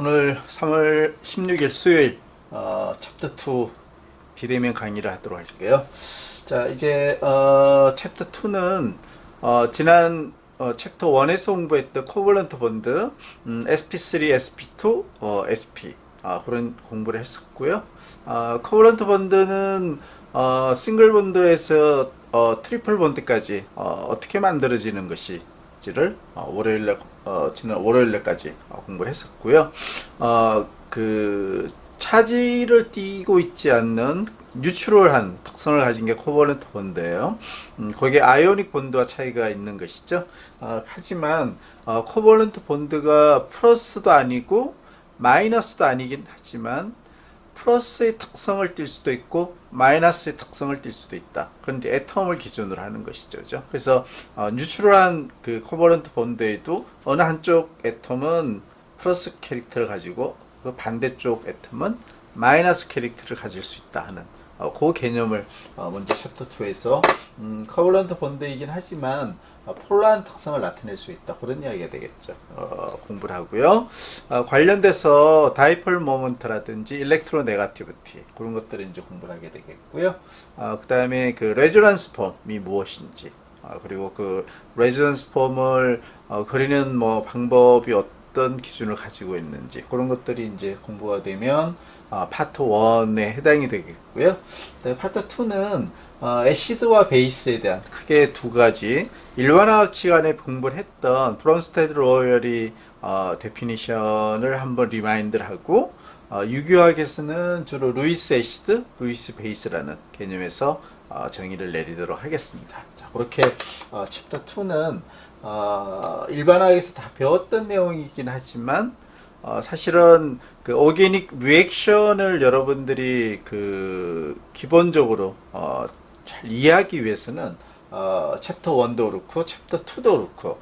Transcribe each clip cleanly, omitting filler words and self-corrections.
오늘 3월 16일 수요일 챕터 2 비대면 강의를 하도록 할게요. 자, 이제 챕터 2는 지난 챕터 1에서 공부했던 코벌런트 본드, SP3, SP2, SP 그런 공부를 했었고요. 코벌런트 본드는 싱글 본드에서 트리플 본드까지 어떻게 만들어지는 것이지를 지난 월요일날까지 공부를 했었고요. 그 차지를 띠고 있지 않는 뉴트럴한 특성을 가진 게 코벌런트 본드예요. 거기에 아이오닉 본드와 차이가 있는 것이죠. 하지만 코벌런트 본드가 플러스도 아니고 마이너스도 아니긴 하지만 플러스의 특성을 띌 수도 있고 마이너스의 특성을 띌 수도 있다. 그런데 애텀을 기준으로 하는 것이죠. 그죠? 그래서 뉴트럴한 그 코벌런트 본드에도 어느 한쪽 애텀은 플러스 캐릭터를 가지고 그 반대쪽 애텀은 마이너스 캐릭터를 가질 수 있다 하는 그 개념을 먼저 챕터 2에서 코벌런트 본드이긴 하지만 폴라한 특성을 나타낼 수 있다. 그런 이야기가 되겠죠. 공부를 하고요. 관련돼서 다이폴 모먼트라든지 일렉트로 네거티비티 그런 것들을 이제 공부를 하게 되겠고요. 그 다음에 그 레조넌스 폼이 무엇인지 그리고 그 레조넌스 폼을 그리는 뭐 방법이 어떤 기준을 가지고 있는지 그런 것들이 이제 공부가 되면 파트 1에 해당이 되겠고요. 파트 2는 애시드와 베이스에 대한 크게 두 가지 일반화학 시간에 공부를 했던 브론스테드 로열이 데피니션을 한번 리마인드를 하고 유기화학에서는 주로 루이스 애시드, 루이스 베이스라는 개념에서 정의를 내리도록 하겠습니다. 자, 그렇게 챕터 2는 일반화학에서 다 배웠던 내용이긴 하지만 사실은 그 오게닉 리액션을 여러분들이 그 기본적으로 잘 이해하기 위해서는 챕터 1도 그렇고 챕터 2도 그렇고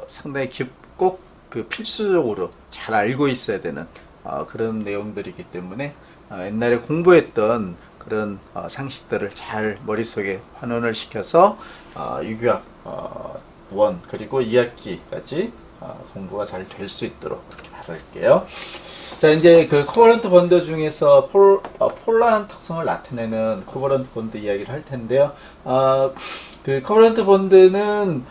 상당히 꼭 그 필수적으로 잘 알고 있어야 되는 그런 내용들이기 때문에 옛날에 공부했던 그런 상식들을 잘 머릿속에 환원을 시켜서 유기학 1 그리고 2학기까지 공부가 잘 될 수 있도록 그렇게 바랄게요. 자, 이제 그 코벌런트 본드 중에서 폴라한 특성을 나타내는 코벌런트 본드 이야기를 할 텐데요. 그 코벌런트 본드는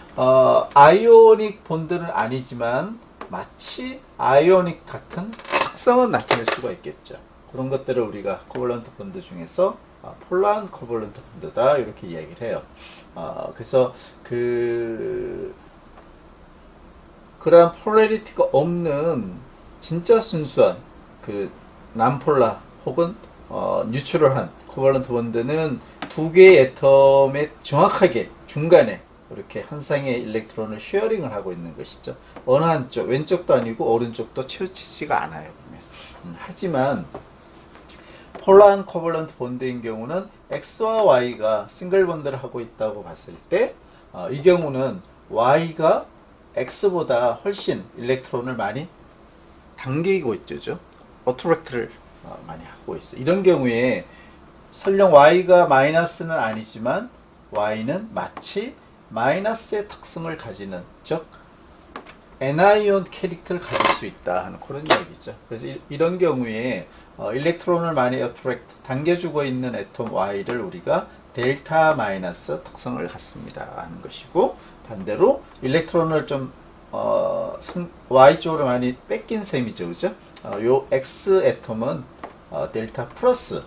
아이오닉 본드는 아니지만 마치 아이오닉 같은 특성은 나타낼 수가 있겠죠. 그런 것들을 우리가 코벌런트 본드 중에서 폴라한 코벌런트 본드다 이렇게 이야기를 해요. 그래서 그러한 폴라리티가 없는 진짜 순수한 그 난폴라 혹은 뉴트럴한 코벌런트 본드는 두 개의 애텀의 정확하게 중간에 이렇게 한 쌍의 일렉트론을 쉐어링을 하고 있는 것이죠. 어느 한쪽 왼쪽도 아니고 오른쪽도 치우치지가 않아요. 하지만 폴라한 코벌런트 본드인 경우는 X와 Y가 싱글 본드를 하고 있다고 봤을 때 이 경우는 Y가 X보다 훨씬 일렉트론을 많이 당기고 있죠. 어트랙트를 많이 하고 있어요. 이런 경우에 설령 Y가 마이너스는 아니지만 Y는 마치 마이너스의 특성을 가지는 즉 애나이온 캐릭터를 가질 수 있다 하는 그런 이야기죠. 그래서 이런 경우에 일렉트론을 많이 어트랙트 당겨주고 있는 애톰 Y를 우리가 델타 마이너스 특성을 갖습니다 하는 것이고 반대로 일렉트론을 좀 Y쪽으로 많이 뺏긴 셈이죠. 그죠? 요 X 애톰은 델타 플러스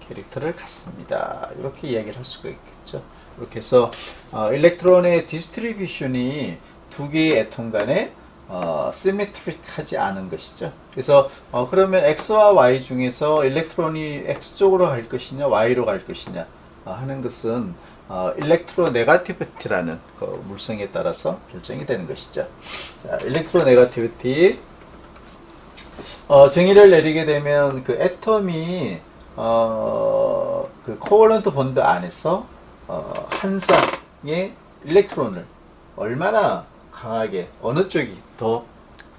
캐릭터를 갖습니다. 이렇게 이야기를 할 수가 있겠죠. 이렇게 해서 일렉트론의 디스트리뷰션이 두 개의 애톰 간에 시메트릭하지 않은 것이죠. 그래서 그러면 X와 Y 중에서 일렉트론이 X쪽으로 갈 것이냐 Y로 갈 것이냐 하는 것은 일렉트로 네거티비티라는 그 물성에 따라서 결정이 되는 것이죠. 자, 일렉트로 네거티비티 정의를 내리게 되면 그 애텀이 그 코벌런트 본드 안에서 한 쌍의 일렉트론을 얼마나 강하게 어느 쪽이 더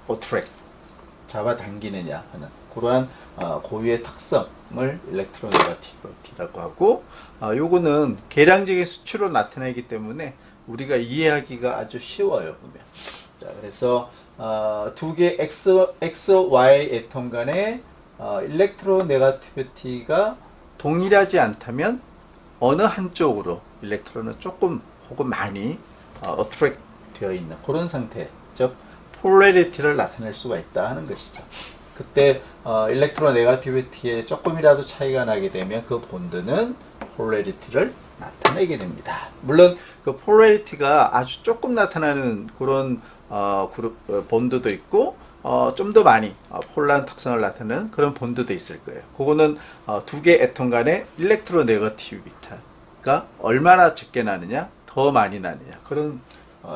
어트랙 잡아당기느냐 하는 그러한 고유의 특성을 일렉트로 네거티비티라고 하고 요거는 계량적인 수치로 나타내기 때문에 우리가 이해하기가 아주 쉬워요. 보면 자, 그래서 두 개 XY 애톰 간의 일렉트로네가티비티가 동일하지 않다면 어느 한쪽으로 일렉트론은 조금 혹은 많이 어트랙 되어 있는 그런 상태, 즉 폴라리티를 나타낼 수가 있다 하는 것이죠. 그때 일렉트로네가티비티에 조금이라도 차이가 나게 되면 그 본드는 폴라리티를 나타내게 됩니다. 물론 그 폴라리티가 아주 조금 나타나는 그런 본드도 있고 좀 더 많이 폴라른 특성을 나타내는 그런 본드도 있을 거예요. 그거는 두 개 애톰 간의 일렉트로네거티비티가 얼마나 적게 나느냐, 더 많이 나느냐, 그런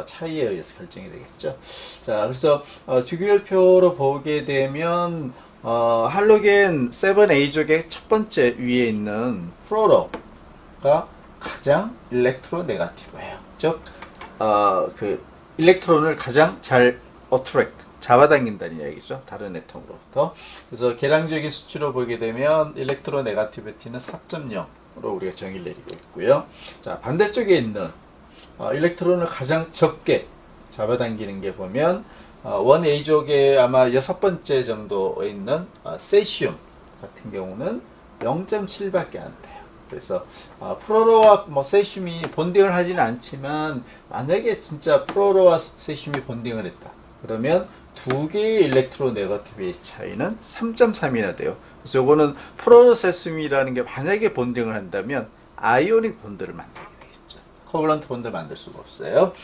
차이에 의해서 결정이 되겠죠. 자, 그래서 주기율표로 보게 되면 할로겐 7A족의 첫 번째 위에 있는 플로로가 가장 일렉트로네가티브예요. 즉, 그 일렉트론을 가장 잘 어트랙트, 잡아당긴다는 얘기죠. 다른 애톰으로부터. 그래서 계량적인 수치로 보게 되면 일렉트로네가티비티는 4.0으로 우리가 정의를 내리고 있고요. 자, 반대쪽에 있는 일렉트론을 가장 적게 잡아당기는 게 보면 1A족의 아마 6번째 정도에 있는 세슘 같은 경우는 0.7밖에 안 돼요. 그래서 프로로와 세슘이 본딩을 하지는 않지만 만약에 진짜 프로로와 세슘이 본딩을 했다. 그러면 두 개의 일렉트로네거티브의 차이는 3.3이나 돼요. 그래서 요거는 프로로세슘이라는 게 만약에 본딩을 한다면 아이오닉 본드를 만들게 되겠죠. 코블런트 본드를 만들 수가 없어요.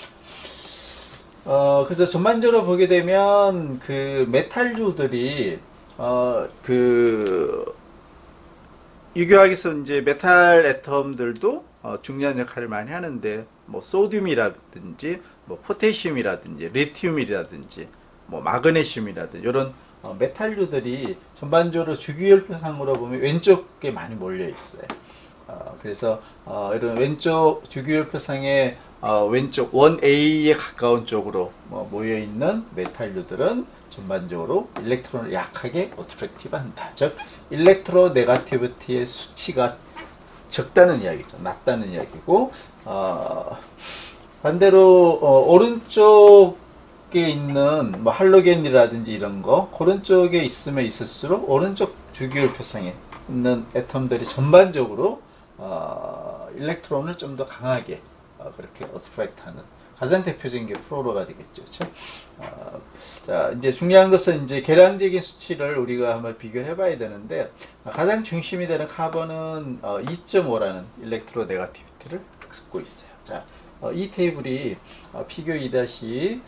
그래서 전반적으로 보게 되면 그 메탈류들이 유교학에서 이제 메탈 애텀들도 중요한 역할을 많이 하는데, 뭐 소듐이라든지 뭐 포테슘이라든지 리튬이라든지 뭐 마그네슘이라든지 이런 메탈류들이 전반적으로 주기율표상으로 보면 왼쪽에 많이 몰려 있어요. 그래서 이런 왼쪽 주기율표상의 왼쪽 1A에 가까운 쪽으로 모여 있는 메탈류들은 전반적으로 일렉트론을 약하게 어트랙티브 한다. 즉 일렉트로네가티비티의 수치가 적다는 이야기죠. 낮다는 이야기고, 반대로 오른쪽에 있는 뭐 할로겐이라든지 이런 거 그런 쪽에 있으면 있을수록 오른쪽 주기율표상에 있는 애톰들이 전반적으로 일렉트론을 좀 더 강하게 그렇게 어트랙트하는 가장 대표적인 게 플로로가 되겠죠. 그렇죠? 자, 이제 중요한 것은 이제 계량적인 수치를 우리가 한번 비교해 봐야 되는데, 가장 중심이 되는 카본은 2.5라는 일렉트로네가티비티를 갖고 있어요. 자, 이 테이블이 피규어 2-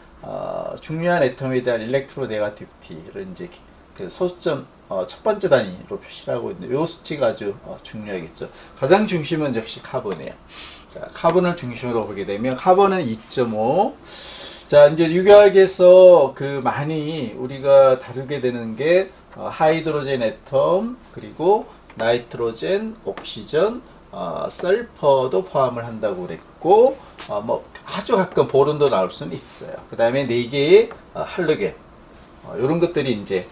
중요한 애톰에 대한 일렉트로네가티비티를 이제 그 소수점 첫 번째 단위로 표시를 하고 있는데, 이 수치가 아주 중요하겠죠. 가장 중심은 역시 카본이에요. 자, 카본을 중심으로 보게 되면 카본은 2.5. 자, 이제 유교학에서 그 많이 우리가 다루게 되는 게 하이드로젠 애톰, 그리고 나이트로젠, 옥시전, 설퍼도 포함을 한다고 그랬고, 뭐 아주 가끔 보론도 나올 수는 있어요. 그 다음에 4개의 할로겐, 이런 것들이 이제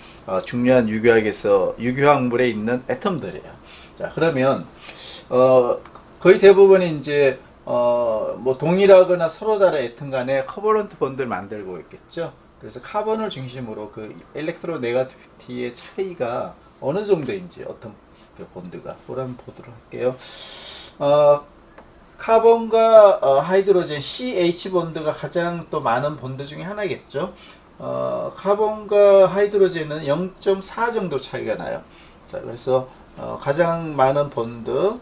중요한 유교학물에 있는 애톰들이에요. 자, 그러면 거의 대부분이 이제 뭐 동일하거나 서로 다른 애톰 간에 커버런트 본드를 만들고 있겠죠. 그래서 카본을 중심으로 그 일렉트로네가티비티의 차이가 어느 정도인지, 어떤 그 본드가 그걸 한번 보도록 할게요. 카본과 하이드로젠 CH 본드가 가장 또 많은 본드 중에 하나겠죠. 카본과 하이드로젠은 0.4 정도 차이가 나요. 자, 그래서 가장 많은 본드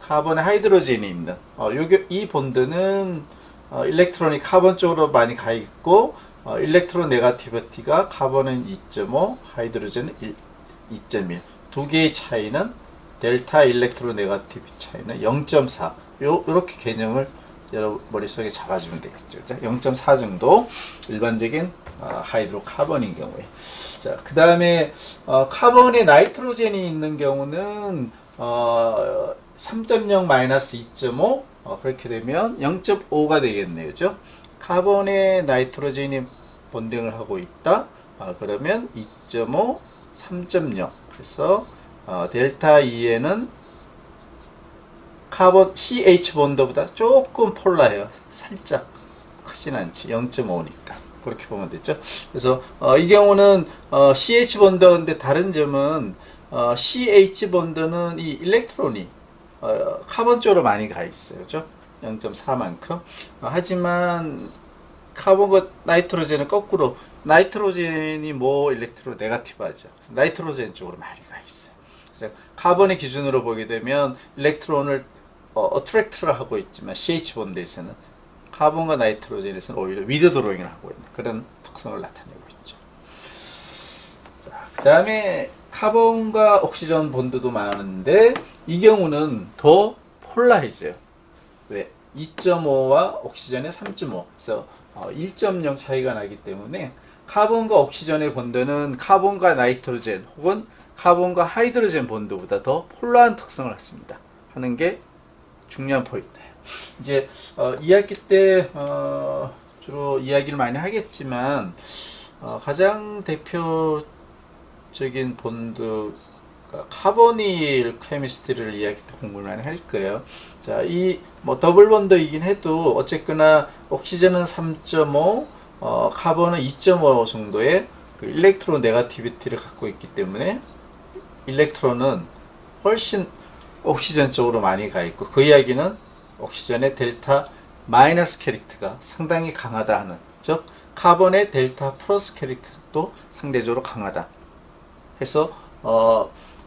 카본에 하이드로젠이 있는 이 본드는 일렉트론이 카본 쪽으로 많이 가 있고, 일렉트론 네가티비티가 카본은 2.5, 하이드로젠은 2.1. 두 개의 차이는 델타 일렉트론 네가티비티 차이는 0.4. 요렇게 개념을 여러분 머릿속에 잡아주면 되겠죠. 0.4 정도 일반적인 하이드로카본인 경우에. 자, 그 다음에 카본에 나이트로젠이 있는 경우는 3.0-2.5 그렇게 되면 0.5가 되겠네요. 그죠? 카본에 나이트로젠이 본딩을 하고 있다. 그러면 2.5, 3.0. 그래서 델타 E에는 카본 CH 본드보다 조금 폴라해요. 살짝 크진 않지. 0.5니까. 그렇게 보면 되죠. 그래서 이 경우는 CH 본드인데 다른 점은 CH 본드는 이 일렉트론이 카본 쪽으로 많이 가 있어요. 그죠? 0.4만큼. 하지만 카본과 나이트로젠은 거꾸로 나이트로젠이 뭐 일렉트로 네가티브하죠. 나이트로젠 쪽으로 많이 가 있어요. 그래서 카본의 기준으로 보게 되면 일렉트론을 어트랙트를 하고 있지만 CH 본드에서는 카본과 나이트로젠에서는 오히려 위드 드로잉을 하고 있는 그런 특성을 나타내고 있죠. 그 다음에 카본과 옥시전 본드도 많은데 이 경우는 더 폴라해져요. 왜? 2.5와 옥시전의 3.5. 그래서 1.0 차이가 나기 때문에 카본과 옥시전의 본드는 카본과 나이트로젠 혹은 카본과 하이드로젠 본드보다 더 폴라한 특성을 갖습니다. 하는 게 중요한 포인트예요. 이제 2학기 때 주로 이야기를 많이 하겠지만 가장 대표적인 본드가 카보닐 케미스트리를 이야기 때 공부를 많이 할 거예요. 자, 이 뭐 더블 본드이긴 해도 어쨌거나 옥시전은 3.5, 카본은 2.5 정도의 그 일렉트론 네거티비티를 갖고 있기 때문에 일렉트론은 훨씬 옥시전 쪽으로 많이 가 있고 그 이야기는 옥시전의 델타 마이너스 캐릭터가 상당히 강하다 하는, 즉 카본의 델타 플러스 캐릭터도 상대적으로 강하다 해서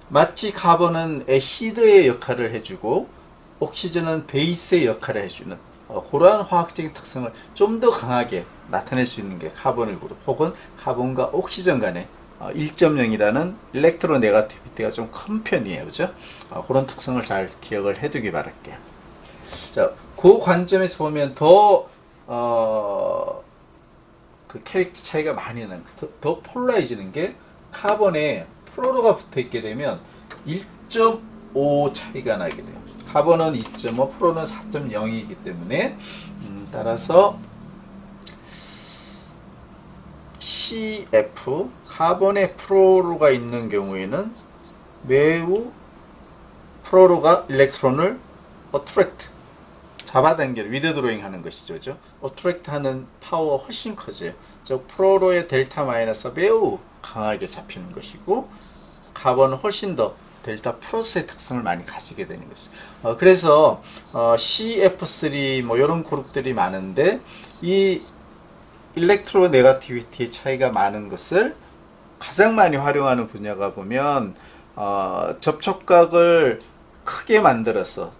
마치 카본은 애시드의 역할을 해주고 옥시전은 베이스의 역할을 해주는 그러한 화학적인 특성을 좀 더 강하게 나타낼 수 있는 게 카보닐 그룹 혹은 카본과 옥시전 간의 1.0이라는 일렉트로 네거티비티가 좀 큰 편이에요. 그죠? 그런 특성을 잘 기억을 해두기 바랄게요. 자, 그 관점에서 보면 그 캐릭터 차이가 많이 나는, 더 폴라해지는 게 카본에 플로로가 붙어 있게 되면 1.5 차이가 나게 돼요. 카본은 2.5, 플로로는 4.0이기 때문에 따라서 CF, 카본에 플로로가 있는 경우에는 매우 플로로가 일렉트론을 어트랙트, 잡아당기는 위드 드로잉 하는 것이죠. 그죠? 어트랙트 하는 파워가 훨씬 커져요. 즉 플로로의 델타 마이너스가 매우 강하게 잡히는 것이고 카본은 훨씬 더 델타 플러스의 특성을 많이 가지게 되는 것이죠. 그래서 CF3 뭐 이런 그룹들이 많은데 이 일렉트로 네거티비티의 차이가 많은 것을 가장 많이 활용하는 분야가 보면 접촉각을 크게 만들어서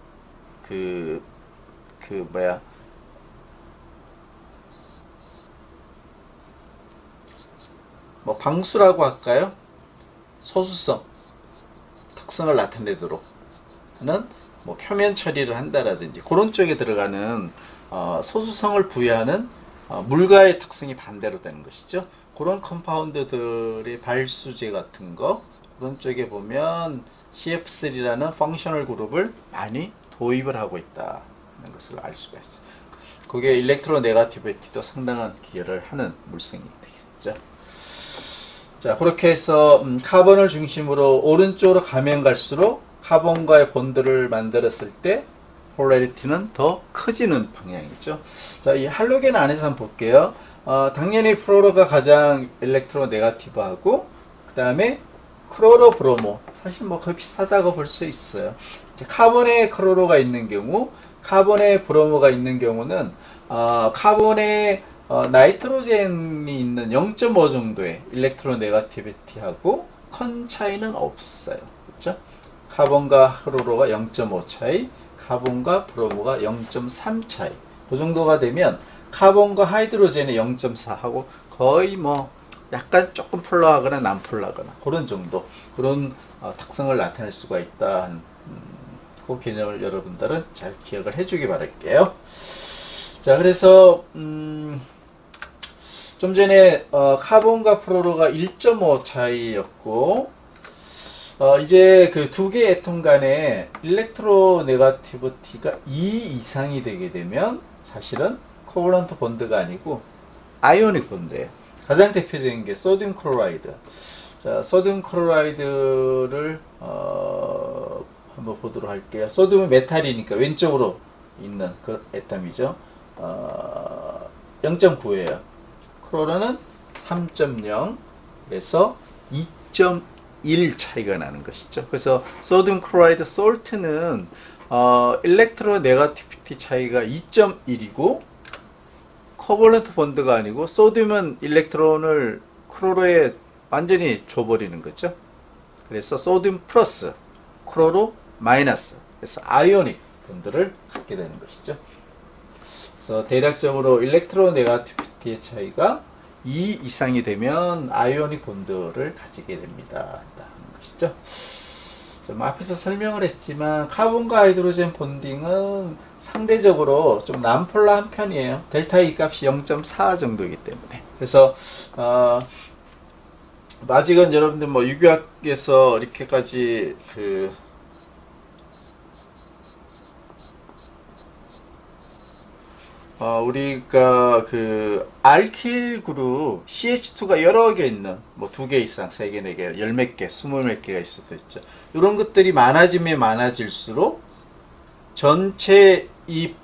뭐 방수라고 할까요? 소수성 특성을 나타내도록 하는 뭐 표면 처리를 한다라든지 그런 쪽에 들어가는 소수성을 부여하는 물과의 특성이 반대로 되는 것이죠. 그런 컴파운드들의 발수제 같은 거 그런 쪽에 보면 CF3라는 펑셔널 그룹을 많이 도입을 하고 있다는 것을 알 수가 있어요. 그게 일렉트로 네거티비티도 상당한 기여를 하는 물성이 되겠죠. 자, 그렇게 해서 카본을 중심으로 오른쪽으로 가면 갈수록 카본과의 본드를 만들었을 때 폴라리티는 더 커지는 방향이죠. 자, 이 할로겐 안에서 한번 볼게요. 당연히 플로로가 가장 일렉트로 네거티브하고 그 다음에 크로로 브로모, 사실 뭐 거의 비슷하다고 볼 수 있어요. 카본에 크로로가 있는 경우, 카본에 브로모가 있는 경우는 카본에 나이트로젠이 있는 0.5 정도의 일렉트로 네거티비티하고 큰 차이는 없어요. 그렇죠? 카본과 크로로가 0.5 차이, 카본과 브로모가 0.3 차이. 그 정도가 되면 카본과 하이드로젠의 0.4하고 거의 뭐 약간 조금 폴라하거나 난폴라하거나 그런 정도, 그런 특성을 나타낼 수가 있다. 그 개념을 여러분들은 잘 기억을 해주기 바랄게요. 자, 그래서 좀 전에 카본과 플로로가 1.5 차이였고 이제 그 두 개의 애톰 간의 일렉트로 네거티비티가 2 이상이 되게 되면 사실은 코벌런트 본드가 아니고 아이오닉 본드예요. 가장 대표적인 게 소듐 클로라이드. 자, 소듐 클로라이드를 한번 보도록 할게요. 소듐은 메탈이니까 왼쪽으로 있는 그 애톰이죠. 0.9예요. 클로로는 3.0, 그래서 2.1 차이가 나는 것이죠. 그래서 소듐 클로라이드 솔트는 일렉트로 네거티비티 차이가 2.1이고 코벌런트 본드가 아니고 소듐은 일렉트론을 클로로에 완전히 줘버리는 거죠. 그래서 소듐 플러스 클로로 마이너스, 그래서 아이오닉 본드를 갖게 되는 것이죠. 그래서 대략적으로 일렉트로 네거티비티의 차이가 2 이상이 되면 아이오닉 본드를 가지게 됩니다. 하는 것이죠. 좀 앞에서 설명을 했지만 카본과 하이드로젠 본딩은 상대적으로 좀 난폴라한 편이에요. 델타 E 값이 0.4 정도이기 때문에. 그래서 아직은 여러분들 뭐 유기학에서 이렇게까지 우리가 알킬 그룹 CH2가 여러 개 있는 뭐 2개 이상, 3개, 4개, 10몇 개, 20몇 개가 있을 수도 있죠. 이런 것들이 많아지면 많아질수록 전체 이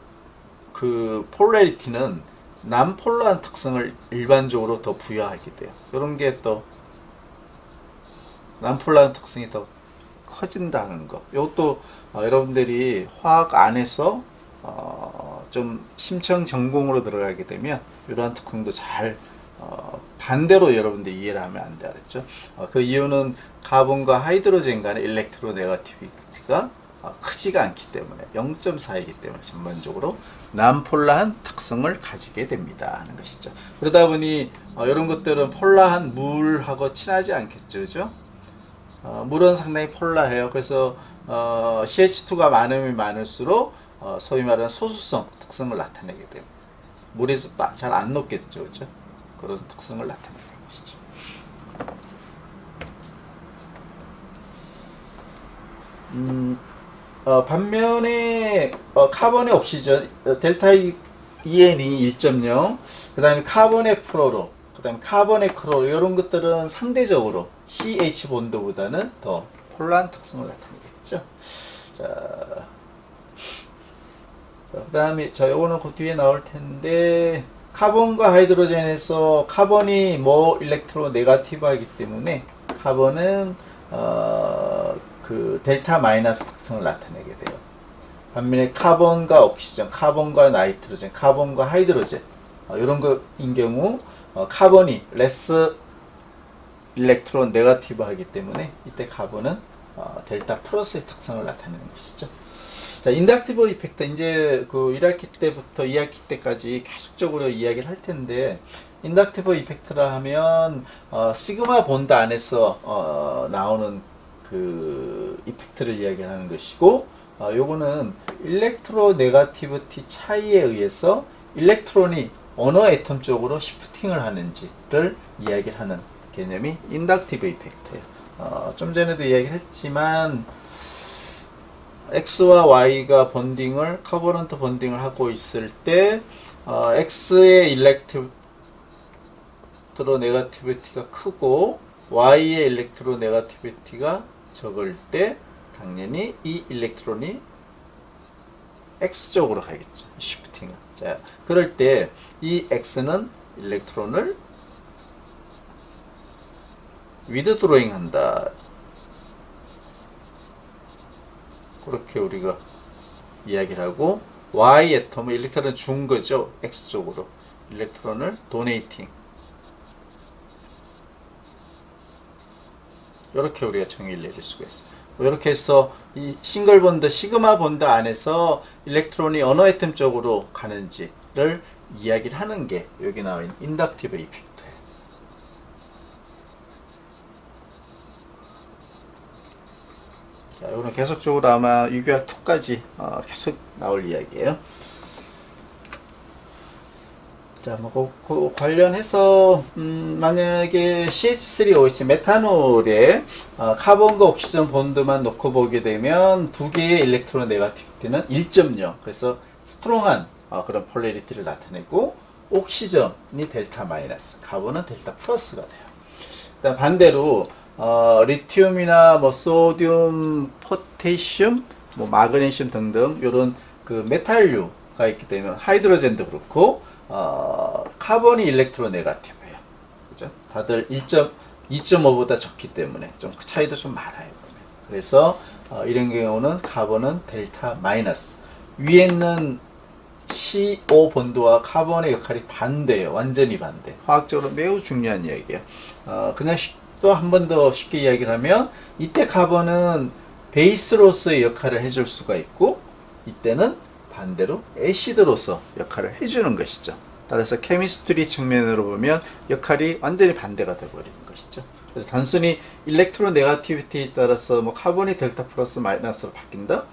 폴라리티는 난폴라한 특성을 일반적으로 더 부여하게 돼요. 이런 게 또 난폴라한 특성이 더 커진다는 거. 이것도 여러분들이 화학 안에서 좀 심층 전공으로 들어가게 되면 이러한 특성도 잘 반대로 여러분들이 이해를 하면 안 되겠죠. 그 이유는 카본과 하이드로젠 간의 일렉트로 네거티비티가 크지가 않기 때문에 0.4이기 때문에 전반적으로 난폴라한 특성을 가지게 됩니다 하는 것이죠. 그러다 보니 이런 것들은 폴라한 물하고 친하지 않겠죠, 그죠? 물은 상당히 폴라해요. 그래서 CH2가 많으면 많을수록 소위 말하는 소수성 특성을 나타내게 돼요. 물에서 잘 안 녹겠죠, 그죠? 그런 특성을 나타내는 것이죠. 반면에 카본의 옥시전 델타 EN이 1.0, 그 다음에 카본의 플로로, 그 다음에 카본의 클로로, 이런 것들은 상대적으로 CH 본드보다는 더 폴라한 특성을 나타내겠죠. 그 다음에 요거는 그 뒤에 나올 텐데, 카본과 하이드로젠에서 카본이 뭐 일렉트로 네거티브 하기 때문에 카본은 델타 마이너스 특성을 나타내게 돼요. 반면에 카본과 옥시전, 카본과 나이트로젠, 카본과 하이드로젠 이런 거인 경우 카본이 레스 일렉트론 네거티브 하기 때문에 이때 카본은 델타 플러스의 특성을 나타내는 것이죠. 자, 인덕티브 이펙트 이제 1학기 때부터 2학기 때까지 계속적으로 이야기를 할 텐데, 인덕티브 이펙트라 하면 시그마 본드 안에서 나오는 이펙트를 이야기하는 것이고, 요거는 일렉트로 네거티비티 차이에 의해서 일렉트론이 어느 애톰 쪽으로 시프팅을 하는지를 이야기를 하는 개념이 인덕티브 이펙트예요. 좀 전에도 이야기를 했지만 X와 Y가 본딩을 커버넌트 본딩을 하고 있을 때 X의 일렉트로 네거티비티가 크고 Y의 일렉트로 네거티비티가 적을 때 당연히 이 일렉트론이 X쪽으로 가겠죠. 시프팅을. 자, 그럴 때 이 X는 일렉트론을 위드드로잉 한다. 그렇게 우리가 이야기를 하고, Y 애톰은 일렉트론을 준 거죠. X쪽으로. 일렉트론을 도네이팅. 이렇게 우리가 정의를 내릴 수가 있어요. 이렇게 해서 이 싱글 본드, 시그마 본드 안에서 일렉트론이 어느 애톰 쪽으로 가는지를 이야기를 하는 게 여기 나와 있는 인덕티브 이펙트예요. 자, 이거는 계속적으로 아마 유기학 2까지 계속 나올 이야기예요. 자, 뭐, 그 관련해서, 만약에 CH3OH, 메탄올에, 카본과 옥시전 본드만 놓고 보게 되면, 두 개의 일렉트론 네거티비티는 1.0. 그래서, 스트롱한, 그런 폴라리티를 나타내고, 옥시전이 델타 마이너스, 카본은 델타 플러스가 돼요. 그다음 반대로, 리튬이나 뭐, 소듐, 포테슘, 뭐, 마그네슘 등등, 요런 메탈류가 있기 때문에, 하이드로젠도 그렇고, 카본이 일렉트로네가티브예요. 그죠? 다들 2.5보다 적기 때문에 좀 그 차이도 좀 많아요. 그래서 이런 경우는 카본은 델타 마이너스. 위에 있는 CO 본드와 카본의 역할이 반대예요. 완전히 반대. 화학적으로 매우 중요한 이야기예요. 그냥 또 한 번 더 쉽게 이야기를 하면 이때 카본은 베이스로서의 역할을 해줄 수가 있고 이때는 반대로 애시드로서 역할을 해주는 것이죠. 따라서 케미스트리 측면으로 보면 역할이 완전히 반대가 되어버리는 것이죠. 그래서 단순히 일렉트로 네가티비티에 따라서 뭐 카본이 델타 플러스 마이너스로 바뀐다?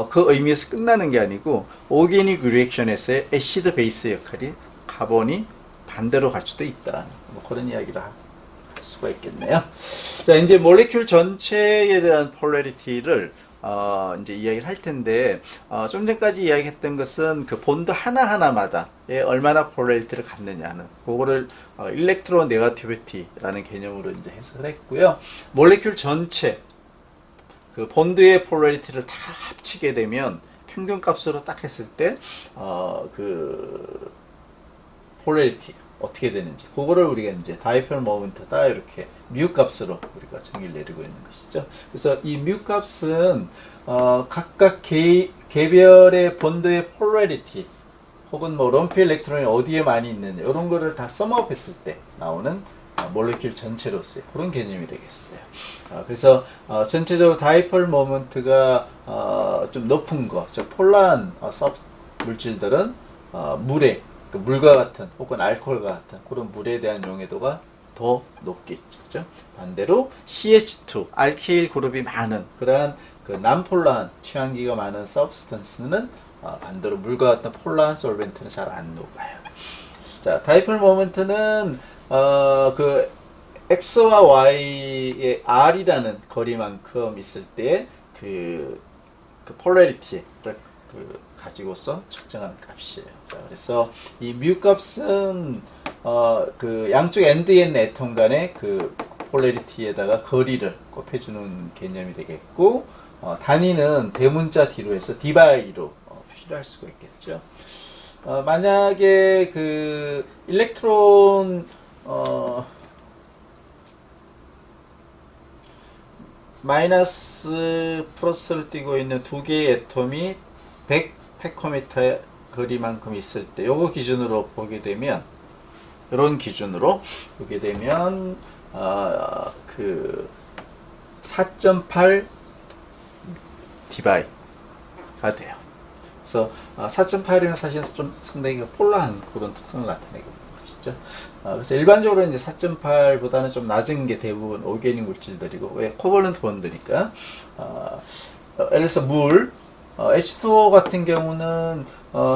그 의미에서 끝나는 게 아니고 오게닉 리액션에서의 애시드 베이스 역할이 카본이 반대로 갈 수도 있다. 뭐 그런 이야기를 할 수가 있겠네요. 자, 이제 몰레큘 전체에 대한 폴라리티를 이제 이야기를 할 텐데, 좀 전까지 이야기했던 것은 그 본드 하나하나마다 얼마나 폴라리티를 갖느냐는, 그거를 일렉트로 네가티비티라는 개념으로 이제 해석을 했고요. 몰레큘 전체, 그 본드의 폴라리티를 다 합치게 되면, 평균 값으로 딱 했을 때, 그, 폴라리티, 어떻게 되는지 그거를 우리가 이제 다이폴 모멘트다 이렇게 뮤 값으로 우리가 정의를 내리고 있는 것이죠. 그래서 이 뮤 값은 각각 개별의 본드의 폴라리티 혹은 뭐 럼피 일렉트론이 어디에 많이 있느냐 이런 거를 다 썸업했을 때 나오는 몰레큘 전체로서의 그런 개념이 되겠어요. 그래서 전체적으로 다이폴 모멘트가 좀 높은 거, 즉 폴라한 물질들은 물에 물과 같은 혹은 알코올과 같은 그런 물에 대한 용해도가 더 높겠죠. 그죠? 반대로 CH2 알키일 그룹이 많은 그러한 그 난폴라한 취향기가 많은 서브스턴스는 반대로 물과 같은 폴라한 솔벤트는 잘 안 녹아요. 자, 다이폴 모멘트는 그 X와 Y의 R이라는 거리만큼 있을 때 그 폴라리티를 가지고서 측정하는 값이에요. 자, 그래서 이 뮤 값은 그 양쪽 엔드엔 애톰 간의 그 폴라리티에다가 거리를 곱해주는 개념이 되겠고 단위는 대문자 뒤로 해서 디바이로 표시를 할 수가 있겠죠. 만약에 그 일렉트론 마이너스 플러스를 띄고 있는 두 개의 애톰이 100 페코미터 거리만큼 있을 때 요거 기준으로 보게 되면 이런 기준으로 보게 되면 그 4.8 디바이가 돼요. 그래서 4.8이면 사실 좀 상당히 폴라한 그런 특성을 나타내고 있는 것이죠. 그래서 일반적으로 이제 4.8보다는 좀 낮은 게 대부분 오게닉 물질들이고 왜 코벌런트 본드니까 예를 들어서 물 H2O 같은 경우는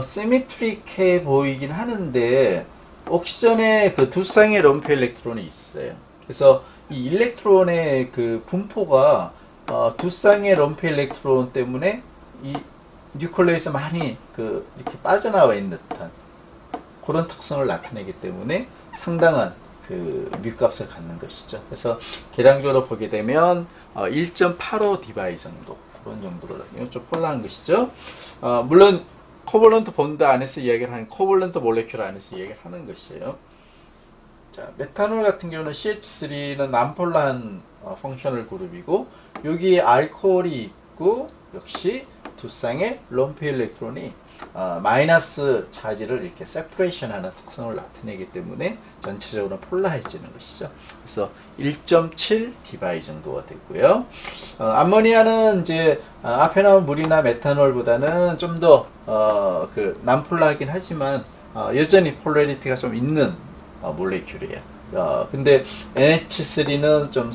시메트릭해 보이긴 하는데 옥시전에 그 두 쌍의 럼프 일렉트론이 있어요. 그래서 이 일렉트론의 그 분포가 두 쌍의 럼프 일렉트론 때문에 이 뉴클레이에서 많이 그 이렇게 빠져나와 있는 듯한 그런 특성을 나타내기 때문에 상당한 그 뮤값을 갖는 것이죠. 그래서 계량적으로 보게 되면 1.85 디바이 정도 그런 정도로 이건 좀 폴라한 것이죠. 물론 코볼런트 본드 안에서 이야기를 하는 코볼런트 몰레큘 안에서 이야기를 하는 것이에요. 자, 메탄올 같은 경우는 CH3는 난폴라한 펑셔널 그룹이고 여기에 알코올이 있고 역시 두 쌍의 럼프 일렉트론이 마이너스 차지를 이렇게 세퍼레이션 하는 특성을 나타내기 때문에 전체적으로 폴라해지는 것이죠. 그래서 1.7 디바이 정도가 되고요. 암모니아는 이제 앞에 나온 물이나 메탄올보다는 좀 더 그 난폴라하긴 하지만 여전히 폴라리티가 좀 있는 몰레큘이에요. 근데 NH3는 좀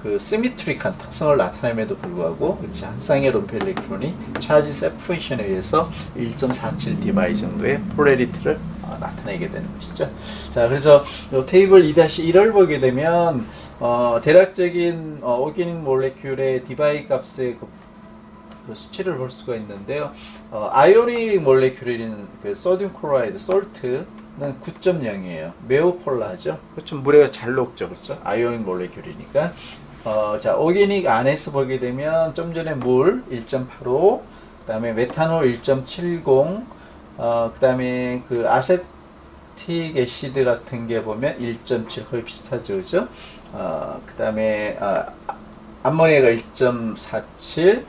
그 시메트릭한 특성을 나타냄에도 불구하고 역시 한 쌍의 럼프 일렉트론이 차지 세퍼레이션에 의해서 1.47 디바이 정도의 폴라리티를 나타내게 되는 것이죠. 자, 그래서 이 테이블 2-1을 보게 되면 대략적인 오게닉 몰레큘의 디바이 값의 그 수치를 볼 수가 있는데요. 아이오닉 몰레큘인 그 소디움 클로라이드, 솔트는 9.0이에요. 매우 폴라하죠. 그렇죠. 물에 잘 녹죠. 그렇죠. 아이오닉 몰레큘이니까. 자, 오게닉 안에서 보게 되면 좀 전에 물 1.85, 그 다음에 메탄올 1.70, 그 다음에 그 아세틱 애시드 같은 게 보면 1.7 거의 비슷하죠, 그죠? 그 다음에 암모니아가 1.47,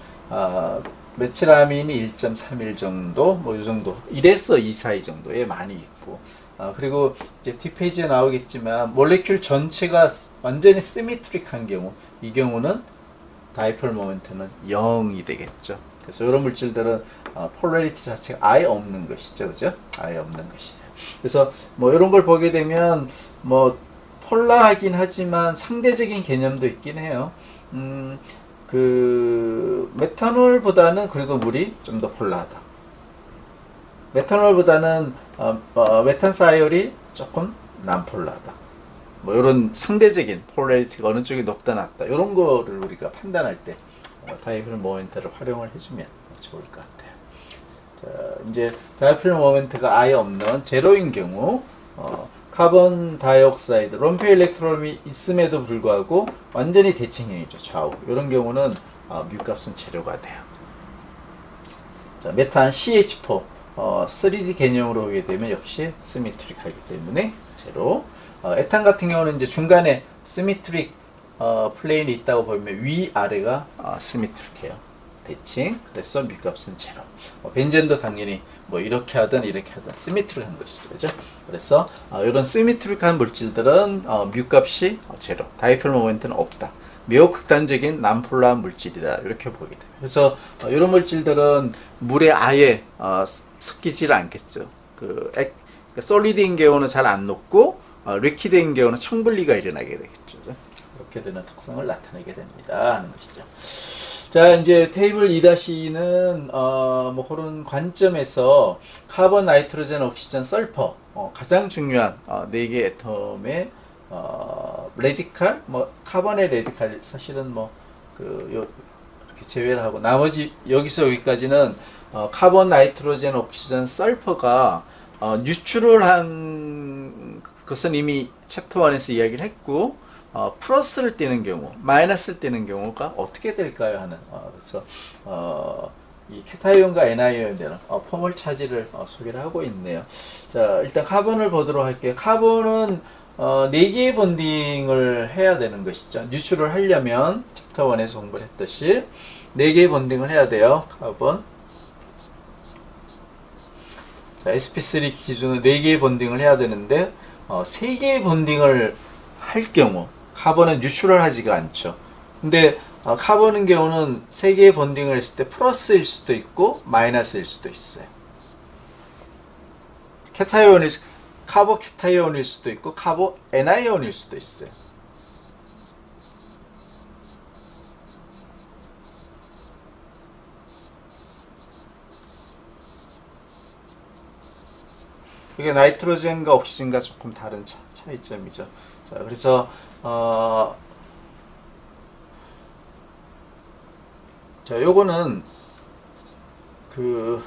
메치라민이 1.31 정도, 뭐 이 정도, 1에서 2 사이 정도에 많이 있고, 그리고 이제 뒷페이지에 나오겠지만 몰레큘 전체가 완전히 시메트릭한 경우, 이 경우는 다이폴 모멘트는 0이 되겠죠. 그래서 이런 물질들은 폴라리티 자체가 아예 없는 것이죠, 그죠? 아예 없는 것이죠. 그래서 뭐 이런 걸 보게 되면 뭐 폴라하긴 하지만 상대적인 개념도 있긴 해요. 그 메탄올보다는 그래도 물이 좀 더 폴라하다. 메탄올보다는 메탄사이올이 조금 난폴라하다. 뭐 이런 상대적인 폴라리티가 어느 쪽이 높다 낮다 이런 거를 우리가 판단할 때 다이필 모멘트를 활용을 해주면 좋을 것 같아요. 자, 이제 다이필 모멘트가 아예 없는 제로인 경우 카본 다이옥사이드 롬페 일렉트론이 있음에도 불구하고 완전히 대칭형이죠. 좌우 이런 경우는 뮤값은 제로가 돼요. 자, 메탄 CH4 3D 개념으로 오게 되면 역시 시메트릭하기 때문에 제로. 에탄 같은 경우는 이제 중간에 시메트릭 플레인이 있다고 보면 위 아래가 시메트릭해요. 대칭. 그래서 뮤값은 제로. 벤젠도 당연히 뭐 이렇게 하든 시메트릭한 것이죠, 그죠? 그래서 이런 시메트릭한 물질들은 뮤값이 제로. 다이필 모멘트는 없다. 매우 극단적인 난폴라한 물질이다. 이렇게 보게 돼요. 그래서 이런 물질들은 물에 아예 섞이질 않겠죠. 솔리드인 경우는 잘 안 녹고 리퀴드인 경우는 청분리가 일어나게 되겠죠. 이렇게 되는 특성을 나타내게 됩니다 하는 것이죠. 자, 이제 테이블 2-2는 뭐 그런 관점에서 카본, 나이트로젠, 옥시전, 설퍼 가장 중요한 4개 애텀의 레디칼, 뭐 카본의 레디칼 사실은 뭐 이렇게 제외를 하고 나머지 여기서 여기까지는 카본, 나이트로젠, 옥시전, 설퍼가 뉴트럴 한 것은 이미 챕터 1에서 이야기를 했고 플러스를 띄는 경우, 마이너스를 띄는 경우가 어떻게 될까요? 하는 그래서 이 케타이온과 애나이온에 대한 폼을 차지를 소개를 하고 있네요. 자, 일단 카본을 보도록 할게요. 카본은 4개의 본딩을 해야 되는 것이죠. 뉴트럴 하려면 챕터 1에서 공부를 했듯이 4개의 본딩을 해야 돼요. 카본. 자, sp3 기준으로 4개의 본딩을 해야 되는데 3개의 본딩을 할 경우 카본은 뉴트럴 하지가 않죠. 근데 카본의 경우는 3개의 본딩을 했을 때 플러스일 수도 있고 마이너스일 수도 있어요. 카보 케타이온일 수도 있고 카보 애나이온일 수도 있어요. 이게 나이트로젠과 옥시전과 조금 다른 차이점이죠. 자, 그래서 자, 요거는 그